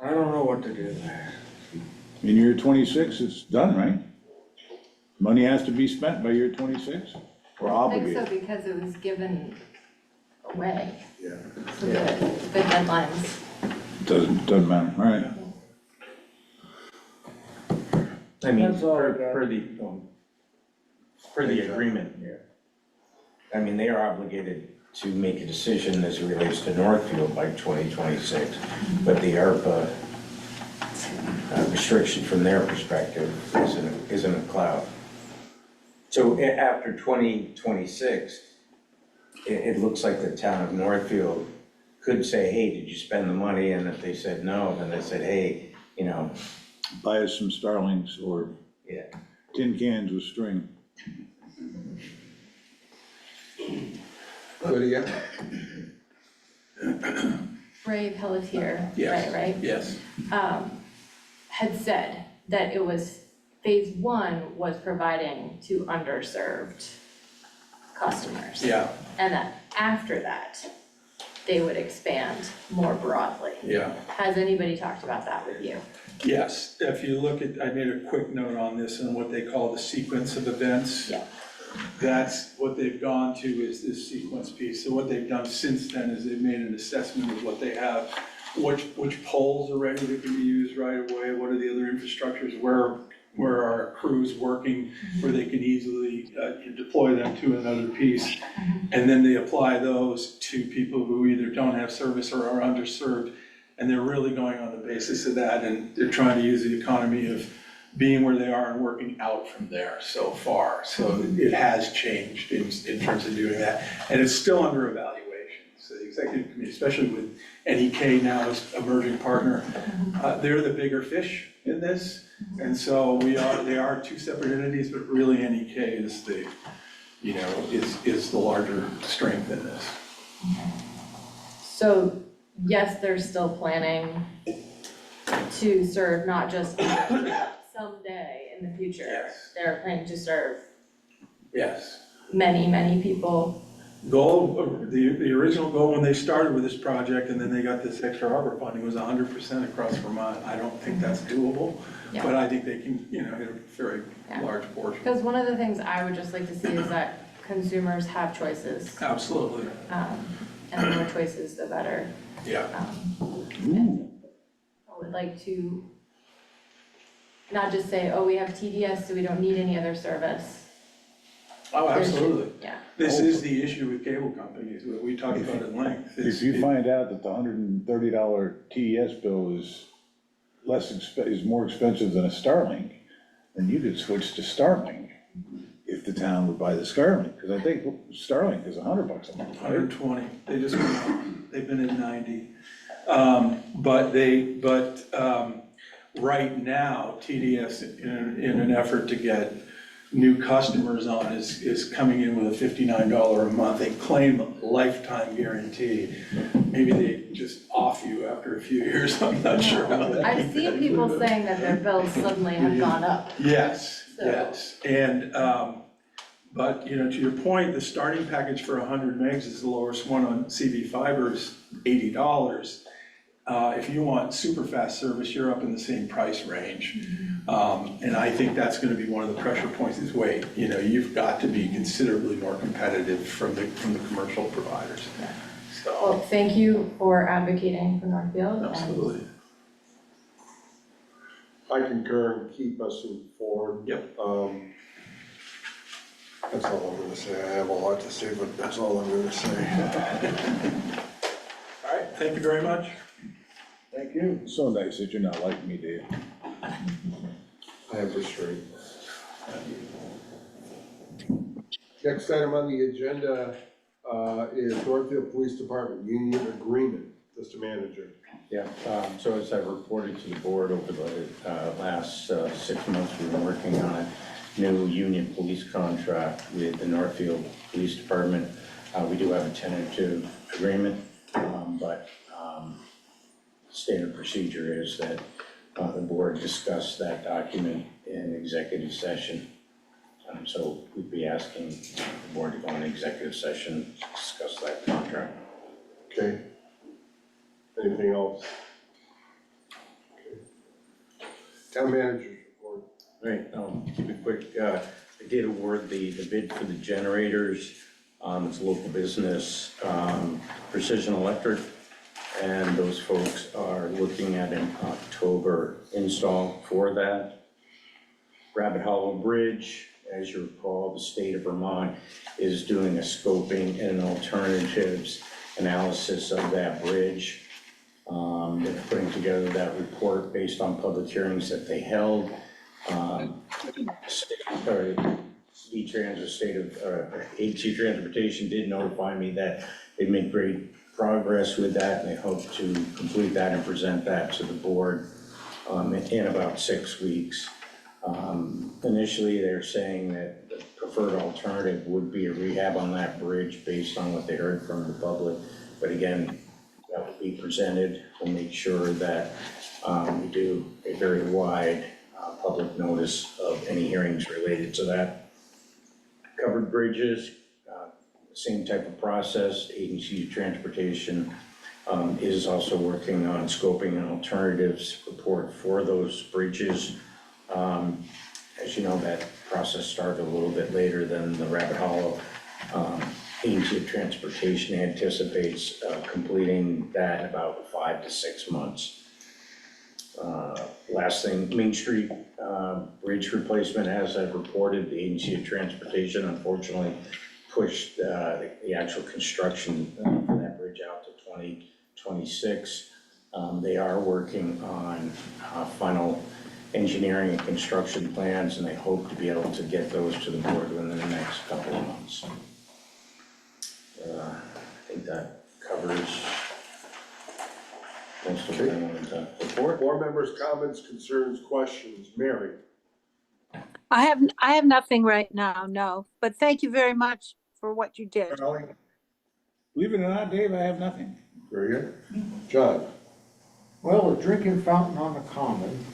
I don't know what to do. In year 26, it's done, right? Money has to be spent by year 26? We're I think so obligated. because it was given away, Yeah. so the deadlines. Doesn't matter, all right. I mean, That's all I got. per the agreement, I mean, they are obligated to make a decision as it relates to Northfield by 2026, but the ARPA restriction from their perspective isn't a cloud. So after 2026, it looks like the town of Northfield could say, hey, did you spend the money? And if they said no, then they said, hey, you know, Buy us some starlings or yeah. tin cans with string. Lydia? Ray Pelletier, Yes. right? Yes. Had said that it was, phase one was providing to underserved customers. Yeah, And that after that, they would expand more broadly. yeah. Has anybody talked about that with you? Yes, if you look at, I made a quick note on this and what they call the sequence of events. Yeah. That's what they've gone to, is this sequence piece. So what they've done since then is they've made an assessment of what they have, which poles are ready that can be used right away, what are the other infrastructures, where are crews working, where they can easily deploy them to another piece. And then they apply those to people who either don't have service or are underserved. And they're really going on the basis of that, and they're trying to use the economy of being where they are and working out from there so far. So it has changed in terms of doing that, and it's still under evaluation. So the executive committee, especially with NEK now as emerging partner, they're the bigger fish in this. And so they are two separate entities, but really NEK is the, is the larger strength in this. So yes, they're still planning to serve not just someday in the future. Yes. They're planning to serve Yes. many, many people. Goal, the original goal when they started with this project and then they got this extra harbor funding was 100% across Vermont. I don't think that's doable, Yeah. but I think they can, hit a very Yeah. large portion. Because one of the things I would just like to see is that consumers have choices. Absolutely, And the more choices, the better. yeah. And I would like to not just say, oh, we have TDS, so we don't need any other service. Oh, There should- absolutely. Yeah. This is the issue with cable companies that we talked about at length. If you find out that the $130 TES bill is is more expensive than a Starlink, then you could switch to Starlink if the town would buy the Starlink, because I think Starlink is $100 a month, right? 120, they just went up, they've been at 90. Right now, TDS, in an effort to get new customers on, is coming in with a $59 a month. They claim lifetime guarantee. Maybe they just off you after a few years, I'm not sure how that. I've seen people saying that their bills suddenly have gone up. Yes, So- yes, and, but, to your point, the starting package for 100 megs is the lowest one on CV Fiber's $80. If you want super fast service, you're up in the same price range. And I think that's gonna be one of the pressure points is wait, you've got to be considerably more competitive from the commercial providers. Yeah. So, Well, thank you for advocating for Northfield. and- absolutely. I concur, and keep us informed. Yep. That's all I'm gonna say. I have a lot to say, but that's all I'm gonna say. All right, thank you very much. Thank you. So nice that you're not like me, Dave. I have restraint. Next item on the agenda is Northfield Police Department Union Agreement, Mr. Manager. Yeah, so as I reported to the board over the last 6 months, we've been working on a new union police contract with the Northfield Police Department. We do have a tentative agreement, but standard procedure is that the board discuss that document in executive session. So we'd be asking the board to go in executive session, to discuss that contract. Okay. Anything else? Okay. Town Manager's report. Right, keep it quick, I did award the bid for the generators, it's a local business, Precision Electric, and those folks are looking at an October install for that. Rabbit Hollow Bridge, as you recall, the state of Vermont is doing a scoping and alternatives analysis of that bridge. They're putting together that report based on public hearings that they held. HC Transportation did notify me that they made great progress with that, and they hope to complete that and present that to the board in about 6 weeks. Initially, they're saying that the preferred alternative would be a rehab on that bridge based on what they heard from the public. But again, that will be presented. We'll make sure that we do a very wide public notice of any hearings related to that. Covered bridges, same type of process. Agency of Transportation is also working on scoping and alternatives report for those bridges. As you know, that process started a little bit later than the Rabbit Hollow. Agency of Transportation anticipates completing that in about 5 to 6 months. Last thing, Main Street bridge replacement, as I've reported, the Agency of Transportation unfortunately pushed the actual construction for that bridge out to 2026. They are working on final engineering and construction plans, and they hope to be able to get those to the board within the next couple of months. I think that covers most of what I wanted to report. Board members' comments, concerns, questions. Mary? I have nothing right now, no, but thank you very much for what you did. Charlie? Believe it or not, Dave, I have nothing. Very good. John? Well, the drinking fountain on the common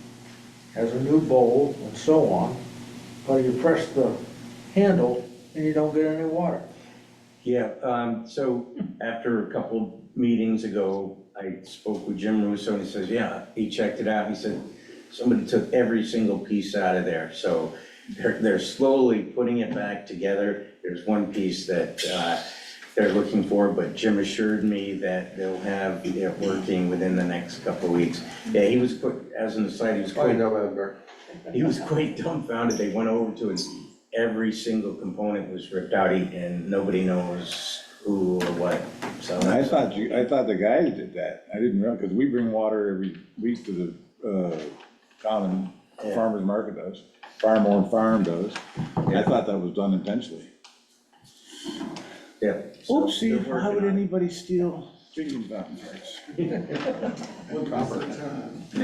has a new bowl and so on, but you press the handle and you don't get any water. Yeah, so after a couple meetings ago, I spoke with Jim Russo, and he says, yeah, he checked it out. He said, somebody took every single piece out of there. So they're slowly putting it back together. There's one piece that they're looking for, but Jim assured me that they'll have it working within the next couple of weeks. Yeah, he was quick, as an aside, he was quite dumbfounded. They went over to it, every single component was ripped out, and nobody knows who or what. So I thought the guys did that. I didn't realize, because we bring water every week to the common, farmer's market does, Farmore Farm does. I thought that was done intentionally. yeah. So Oopsie, they're why working would on it. anybody steal drinking fountain parts?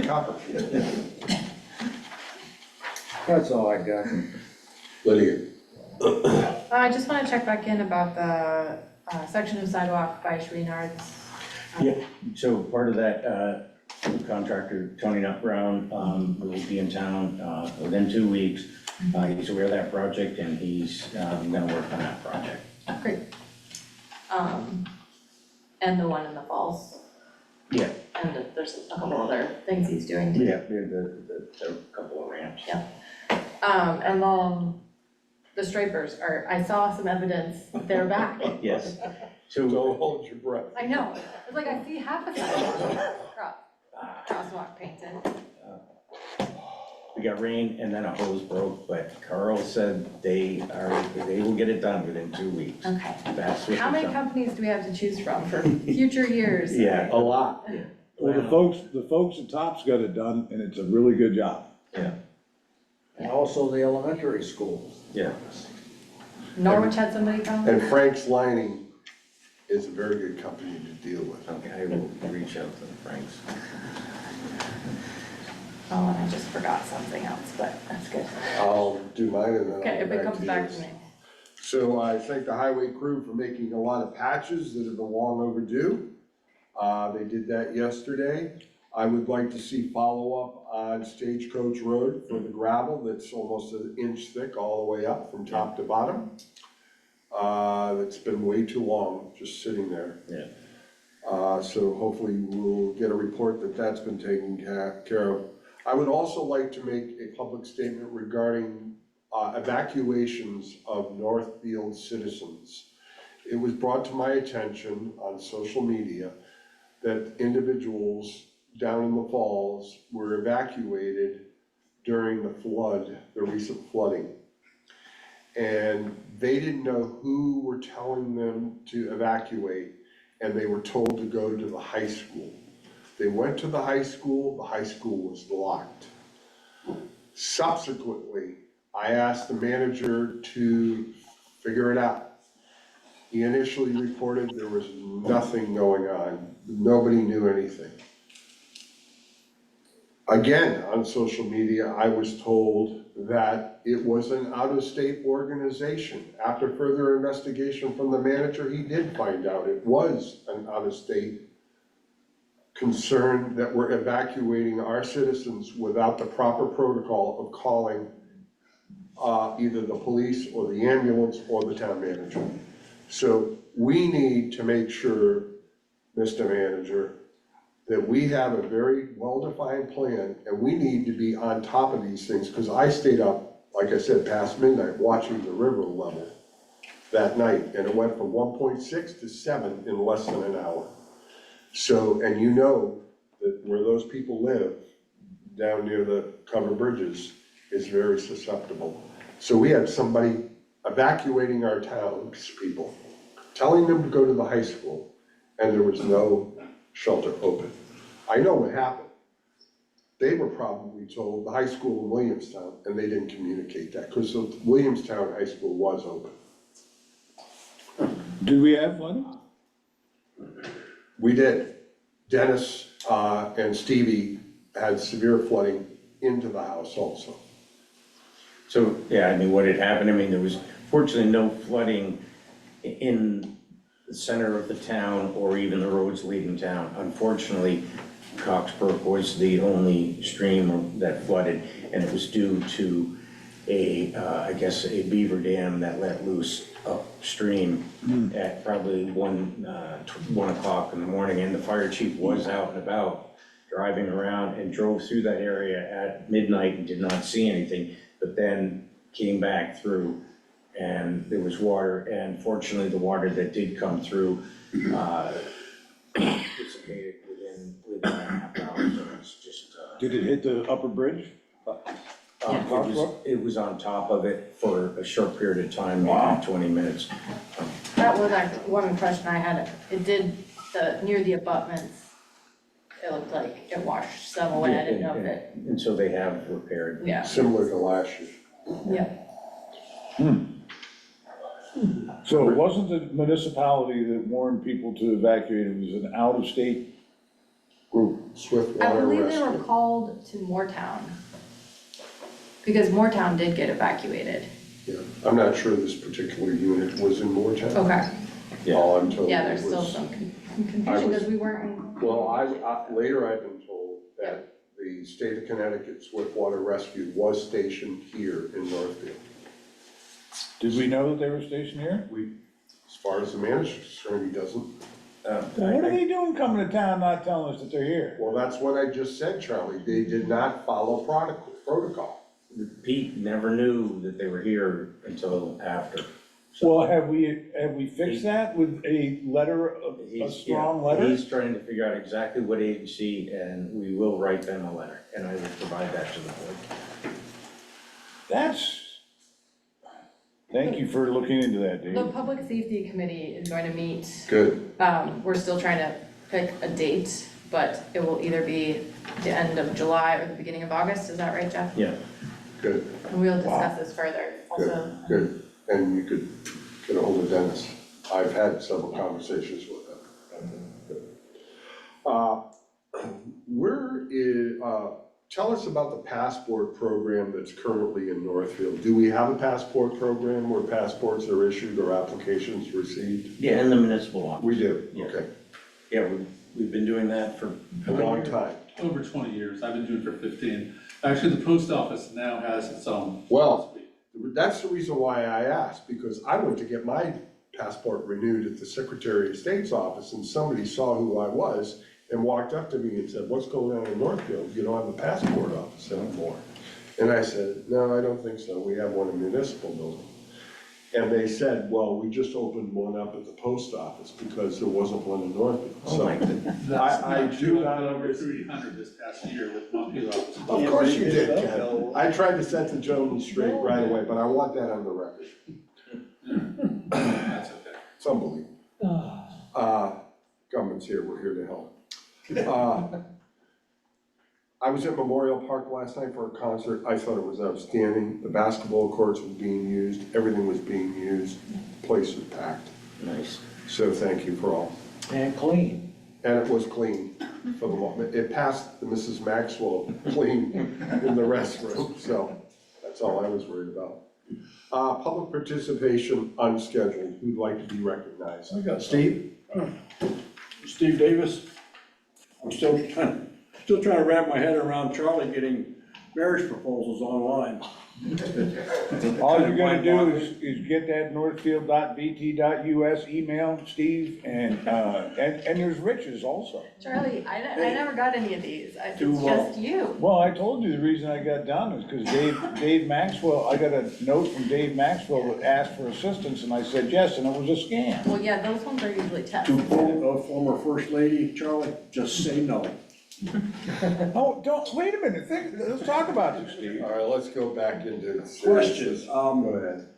Copper. That's all I got. Lydia? I just want to check back in about the section of sidewalk by Chouinard's. Yeah, so part of that, contractor, Tony Nut Brown, will be in town within 2 weeks. He's aware of that project, and he's gonna work on that project. Great. And the one in the falls, Yeah, and there's a couple other things he's doing too. yeah, the couple of ramps. Yeah. And then the stripers I saw some evidence they're back. Yes, So so, hold your breath. I know, it's like I see half a sidewalk crosswalk painted. we got rain and then a hose broke, but Carl said they will get it done within 2 weeks. Okay. That's what How they're many done. companies do we have to choose from for future years? Yeah, A lot. Well, the folks at Top's got it done, and it's a really good job. yeah, And also the elementary school. yeah. Norwich had somebody come? And Frank's Lining is a very good company to deal with. Okay, I will reach out to the Franks. Oh, and I just forgot something else, but that's good. I'll do mine and then I'll Okay, get if it comes back yours. to me. So I thank the highway crew for making a lot of patches that have been long overdue. They did that yesterday. I would like to see follow-up on Stagecoach Road for the gravel that's almost an inch thick all the way up from top to bottom. That's been way too long, just sitting there. Yeah. So hopefully we'll get a report that that's been taken care of. I would also like to make a public statement regarding evacuations of Northfield citizens. It was brought to my attention on social media that individuals down in the falls were evacuated during the flood, the recent flooding. And they didn't know who were telling them to evacuate, and they were told to go to the high school. They went to the high school was locked. Subsequently, I asked the manager to figure it out. He initially reported there was nothing going on, nobody knew anything. Again, on social media, I was told that it was an out-of-state organization. After further investigation from the manager, he did find out it was an out-of-state concern that we're evacuating our citizens without the proper protocol of calling either the police or the ambulance or the town manager. So we need to make sure, Mr. Manager, that we have a very well-defined plan, and we need to be on top of these things, because I stayed up, like I said, past midnight, watching the river level that night, and it went from 1.6 to 7 in less than an hour. So, and you know that where those people live, down near the covered bridges, is very susceptible. So we had somebody evacuating our townspeople, telling them to go to the high school, and there was no shelter open. I know what happened. They were probably told the high school in Williamstown, and they didn't communicate that, because the Williamstown High School was open. Did we have flooding? We did. Dennis and Stevie had severe flooding into the house also. So, yeah, I mean, what had happened, I mean, there was fortunately no flooding in the center of the town or even the roads leading town. Unfortunately, Coxbrook was the only stream that flooded, and it was due to I guess a beaver dam that let loose upstream at probably 1 o'clock in the morning, and the fire chief was out and about driving around and drove through that area at midnight and did not see anything, but then came back through and there was water, and fortunately the water that did come through dissipated within a half hour, so it's just Did it hit the upper bridge? it was on top of it for a short period of time, maybe 20 minutes. That was actually one impression I had. It did, near the abutments, it looked like it washed some away. I didn't know if it, And so they have repaired. yeah, Similar to last year. yeah. So it wasn't the municipality that warned people to evacuate, it was an out-of-state group. Swift I water believe they were rescue. called to Moortown. Because Moortown did get evacuated. Yeah, I'm not sure this particular unit was in Moortown. Okay. All I'm told Yeah, there's still was- some confusion because we weren't. Well, later I've been told that the state of Connecticut Swift Water Rescue was stationed here in Northfield. Did we know that they were stationed here? As far as the manager's concerned, he doesn't. What are they doing coming to town not telling us that they're here? Well, that's what I just said, Charlie. They did not follow protocol. Pete never knew that they were here until after. Well, have we fixed that with a letter, a strong letter? He's trying to figure out exactly what agency, and we will write them a letter, and I will provide that to the board. Thank you for looking into that, Dave. The Public Safety Committee is going to meet. Good. We're still trying to pick a date, but it will either be the end of July or the beginning of August. Is that right, Jeff? Yeah. Good, And we'll discuss this further. Also, good. and you could get a hold of Dennis. I've had several conversations with him. Tell us about the passport program that's currently in Northfield. Do we have a passport program where passports are issued or applications received? Yeah, in the municipal office. We do, Yeah. okay. Yeah, we've been doing that for. A long time. Over 20 years, I've been doing it for 15. Actually, the post office now has its own. Well, that's the reason why I asked, because I went to get my passport renewed at the Secretary of State's office, and somebody saw who I was and walked up to me and said, "What's going on in Northfield? You don't have a passport office anymore." And I said, "No, I don't think so. We have one in municipal building." And they said, "Well, we just opened one up at the post office because there wasn't one in Northfield." Oh, my goodness. I do not Over understand. 300 this past year with Montpelier office. Of course you did, Ken. I tried to set the gentleman straight right away, but I want that on the record. That's okay. It's unbelievable. Government's here, we're here to help. I was at Memorial Park last night for a concert. I thought it was outstanding. The basketball courts were being used, everything was being used, the place was packed. Nice. So thank you for all. And clean. And it was clean for the moment. It passed the Mrs. Maxwell clean in the restroom, so that's all I was worried about. Public participation unscheduled. Who'd like to be recognized? I got Steve? Steve Davis. I'm still trying to wrap my head around Charlie getting marriage proposals online. All you're gonna do is get that northfield.vt.us email, Steve, and there's Rich's also. Charlie, I never got any of these, it's Do, just you. Well, I told you the reason I got done is because Dave Maxwell, I got a note from Dave Maxwell that asked for assistance, and I said yes, and it was a scam. Well, yeah, those ones are usually To tests. quote a former first lady, Charlie, just say no. Oh, wait a minute, let's talk about this, Steve. All right, let's go back into the Question, Go ahead.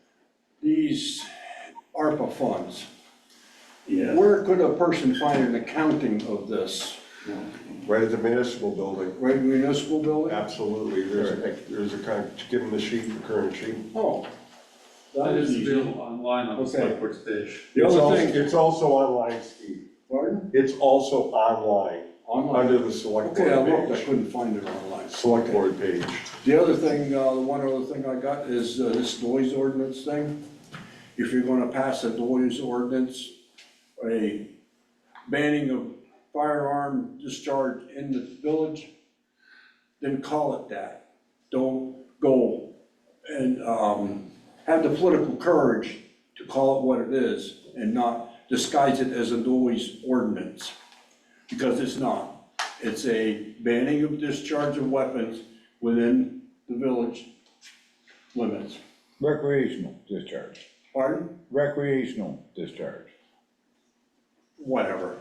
these ARPA funds. Where could a person find an accounting of this? Right at the municipal building. Right in the municipal building? Absolutely, there's a kind of, give them the sheet, the current sheet. Oh. That is easy. available online on the Okay. select board's page. The It's other also, thing, it's also online, Steve. pardon? It's also online, Online. under the select Okay, I board looked, I page. couldn't find it online. Select board page. The other thing, the one other thing I got is this noise ordinance thing. If you're gonna pass a noise ordinance, a banning of firearm discharge in the village, then call it that. Don't go and have the political courage to call it what it is and not disguise it as a noise ordinance. Because it's not. It's a banning of discharge of weapons within the village limits. Recreational discharge, Pardon? recreational discharge. Whatever.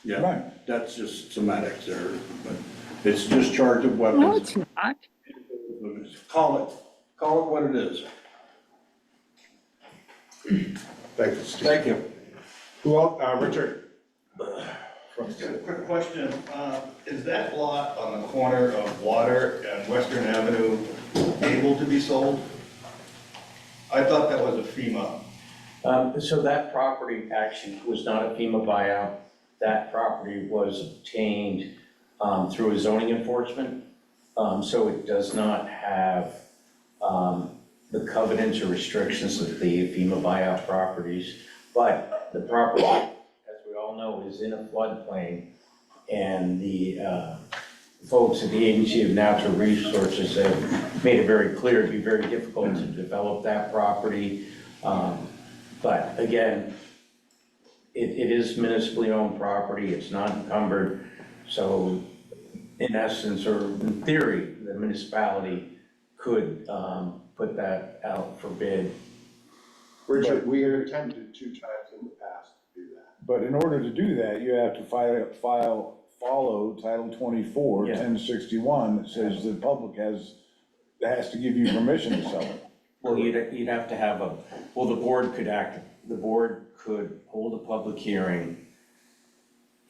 Yeah, Right. that's just semantics there, but it's discharge of No, weapons. it's not. Call it what it is. Thank you, Steve. Thank you. Who else, Richard? Just a quick question, is that lot on the corner of Water and Western Avenue able to be sold? I thought that was a FEMA. So that property actually was not a FEMA buyout. That property was obtained through a zoning enforcement. So it does not have the covenants or restrictions of the FEMA buyout properties. But the property, as we all know, is in a floodplain. And the folks at the Agency of Natural Resources have made it very clear it'd be very difficult to develop that property. But again, it is municipally owned property, it's not encumbered. So in essence, or in theory, the municipality could put that out for bid. Richard, we have attempted 2 times in the past to do that. But in order to do that, you have to follow Title 24, Yeah. 1061, that says the public has to give you permission to sell it. Well, you'd have to have the board could hold a public hearing.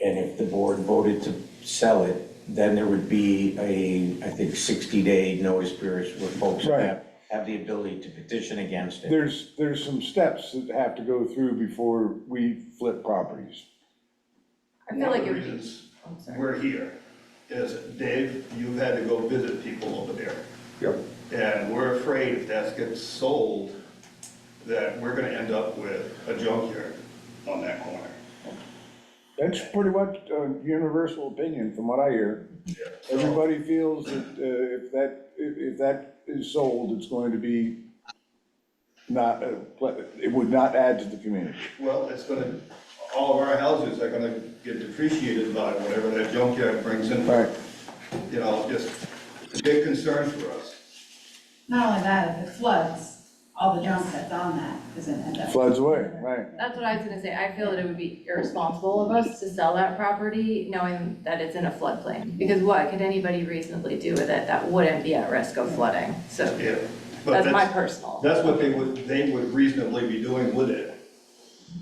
And if the board voted to sell it, then there would be I think 60-day notice period where folks Right. have have the ability to petition against it. There's some steps that have to go through before we flip properties. I feel like it One would of the be. reasons Oh, sorry. we're here is, Dave, you've had to go visit people over there. Yep. And we're afraid if that gets sold, that we're gonna end up with a junkyard on that corner. That's pretty much a universal opinion from what I hear. So- Everybody feels that if that is sold, it's going to be not, it would not add to the community. Well, it's gonna, all of our houses are gonna get depreciated by whatever that junkyard brings in. Right. You know, just a big concern for us. Not only that, if it floods, all the junk that's on that is gonna end up. Floods away, right. That's what I was gonna say, I feel that it would be irresponsible of us to sell that property knowing that it's in a floodplain. Because what could anybody reasonably do with it that wouldn't be at risk of flooding? So Yeah. But that's my personal. That's what they would reasonably be doing with it.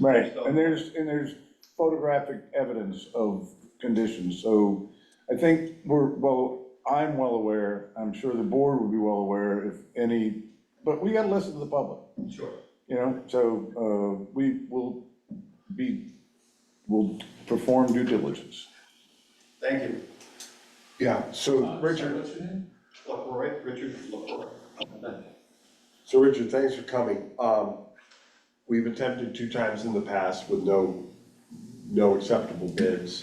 Right, and there's photographic evidence of conditions, so I think I'm well aware, I'm sure the board would be well aware if any, but we gotta listen to the public, Sure. you know, so, we'll perform due diligence. Thank you. Yeah, so Sorry, Richard, what's your name? LaCroix, Richard LaCroix. so Richard, thanks for coming. We've attempted 2 times in the past with no acceptable bids.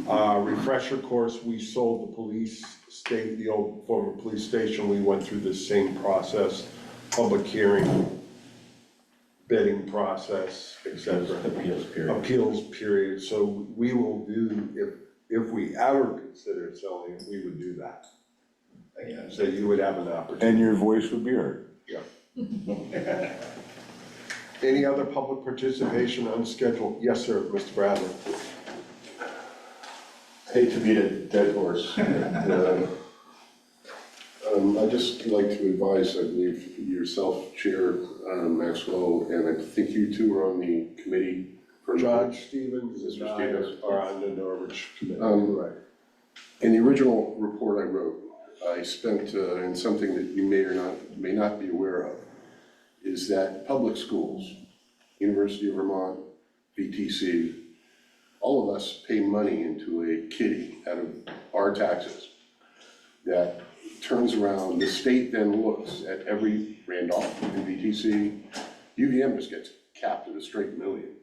Refresher course, we sold the old former police station, we went through the same process, public hearing, bidding process, et cetera. Appeals period, so we will do, if we ever consider selling it, we would do that. Again, So you would have an opportunity. And your voice would be heard. Yeah. Any other public participation unscheduled? Yes, sir, Mr. Bradley. Hate to beat a dead horse. I'd just like to advise, I believe yourself, Chair Maxwell, and I think you two are on the committee. for Judge Stevens Mr. and I Stevens. are on the Norwich Committee. Right. In the original report I wrote, I spent, and something that you may not be aware of, is that public schools, University of Vermont, VTC, all of us pay money into a kitty out of our taxes that turns around, the state then looks at every Randolph and VTC, UVM just gets capped at a straight million.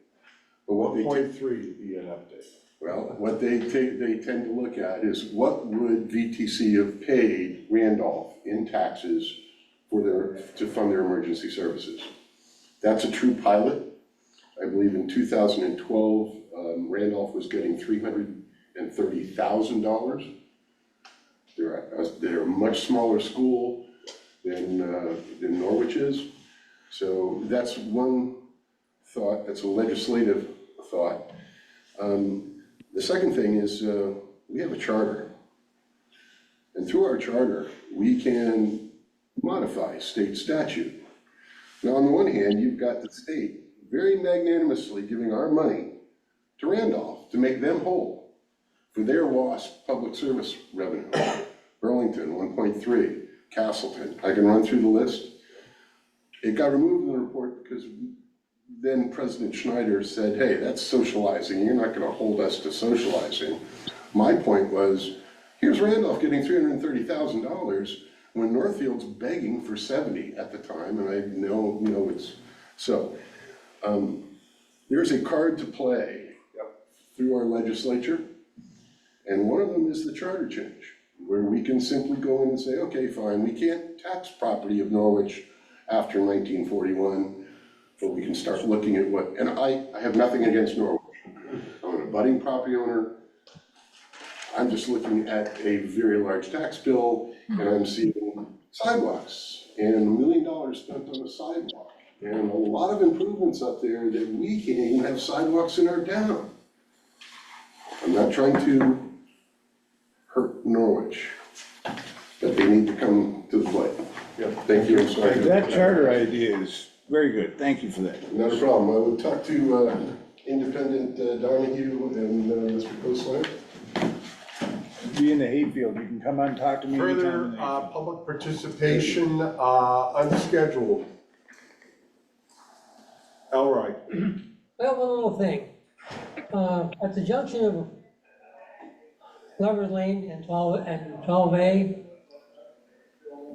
But what they 1.3 be an update. well, what they tend to look at is what would VTC have paid Randolph in taxes to fund their emergency services. That's a true pilot. I believe in 2012, Randolph was getting $330,000. They're a much smaller school than Norwich is. So that's one thought, that's a legislative thought. The second thing is we have a charter. And through our charter, we can modify state statute. Now, on the one hand, you've got the state very magnanimously giving our money to Randolph to make them whole for their lost public service revenue. Burlington, 1.3, Castleton, I can run through the list. It got removed in the report because then President Schneider said, hey, that's socializing, you're not gonna hold us to socializing. My point was, here's Randolph getting $330,000 when Northfield's begging for 70 at the time, and I know it's, so. There's a card to play through our legislature, and one of them is the charter change, where we can simply go in and say, okay, fine, we can't tax property of Norwich after 1941, but we can start looking at what, and I have nothing against Norwich. I'm an abutting property owner. I'm just looking at a very large tax bill, and I'm seeing sidewalks, and $1 million spent on a sidewalk, and a lot of improvements up there that we can't even have sidewalks in our town. I'm not trying to hurt Norwich, but they need to come to the plate. Yeah. Thank you, I'm sorry. That charter idea is very good, thank you for that. Not a problem, I would talk to Independent Donahue and Mr. Coastline. be in the hayfield, you can come on and talk to me anytime. Further, in the hayfield. public participation, unscheduled. Elroy. Well, one little thing, at the junction of Lover's Lane and 12A,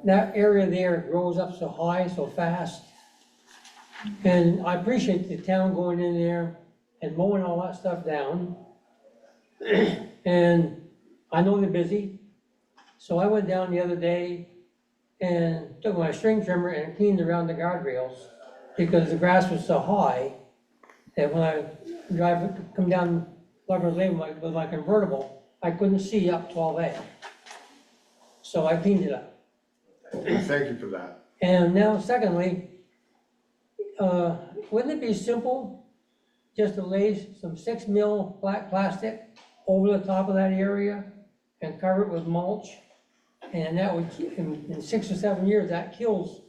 that area there grows up so high, so fast. And I appreciate the town going in there and mowing all that stuff down. And I know they're busy, so I went down the other day and took my string trimmer and cleaned around the guardrails because the grass was so high that when I come down Lover's Lane with my convertible, I couldn't see up 12A. So I cleaned it up. Thank you for that. And now secondly, wouldn't it be simple just to lay some 6 mil black plastic over the top of that area and cover it with mulch? And that would, in 6 or 7 years, that kills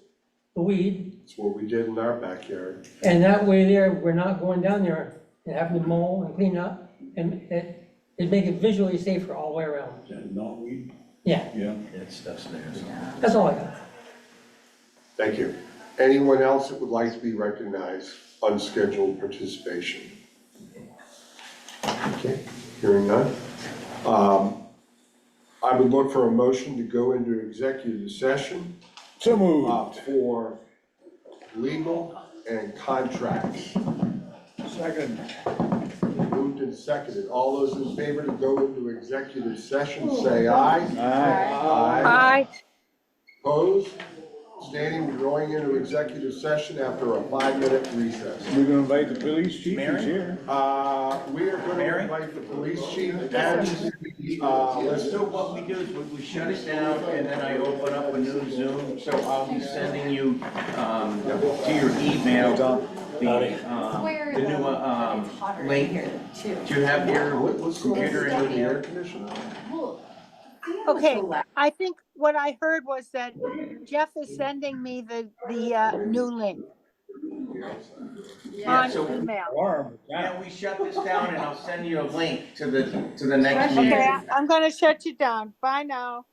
the weed. That's what we did in our backyard. And that way there, we're not going down there and having to mow and clean up. And it'd make it visually safer all the way around. Is that knotweed? Yeah, Yeah. That stuff's there, so. that's all I got. Thank you. Anyone else that would like to be recognized, unscheduled participation? Okay, hearing none. I would look for a motion to go into executive session So moved. for legal and contracts. Second. Moved and seconded. All those in favor to go into executive session, say aye. Aye. Aye. Opposed? Standing, we're going into executive session after a 5-minute recess. We're gonna invite the police chief, he's Mary? here. We are going to Mary? invite the police chief and the So listers. what we do is we shut it down and then I open up a new Zoom, so I'll be sending you, to your email, the new, link. Do you have your What's going on computer with in the here? air conditioner? Okay, I think what I heard was that Jeff is sending me the new link Yeah, on so, email. Alarm. yeah, we shut this down and I'll send you a link to the next meeting. Okay, I'm gonna shut you down. Bye now.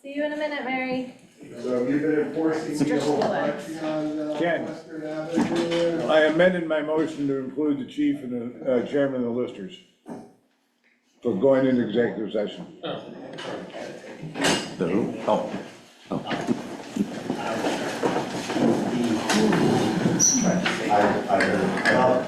See you in a minute, Mary. So you've been enforcing the whole country on Ken. Western Avenue? I amended my motion to include the chief and the chairman of the listers for going into executive session. I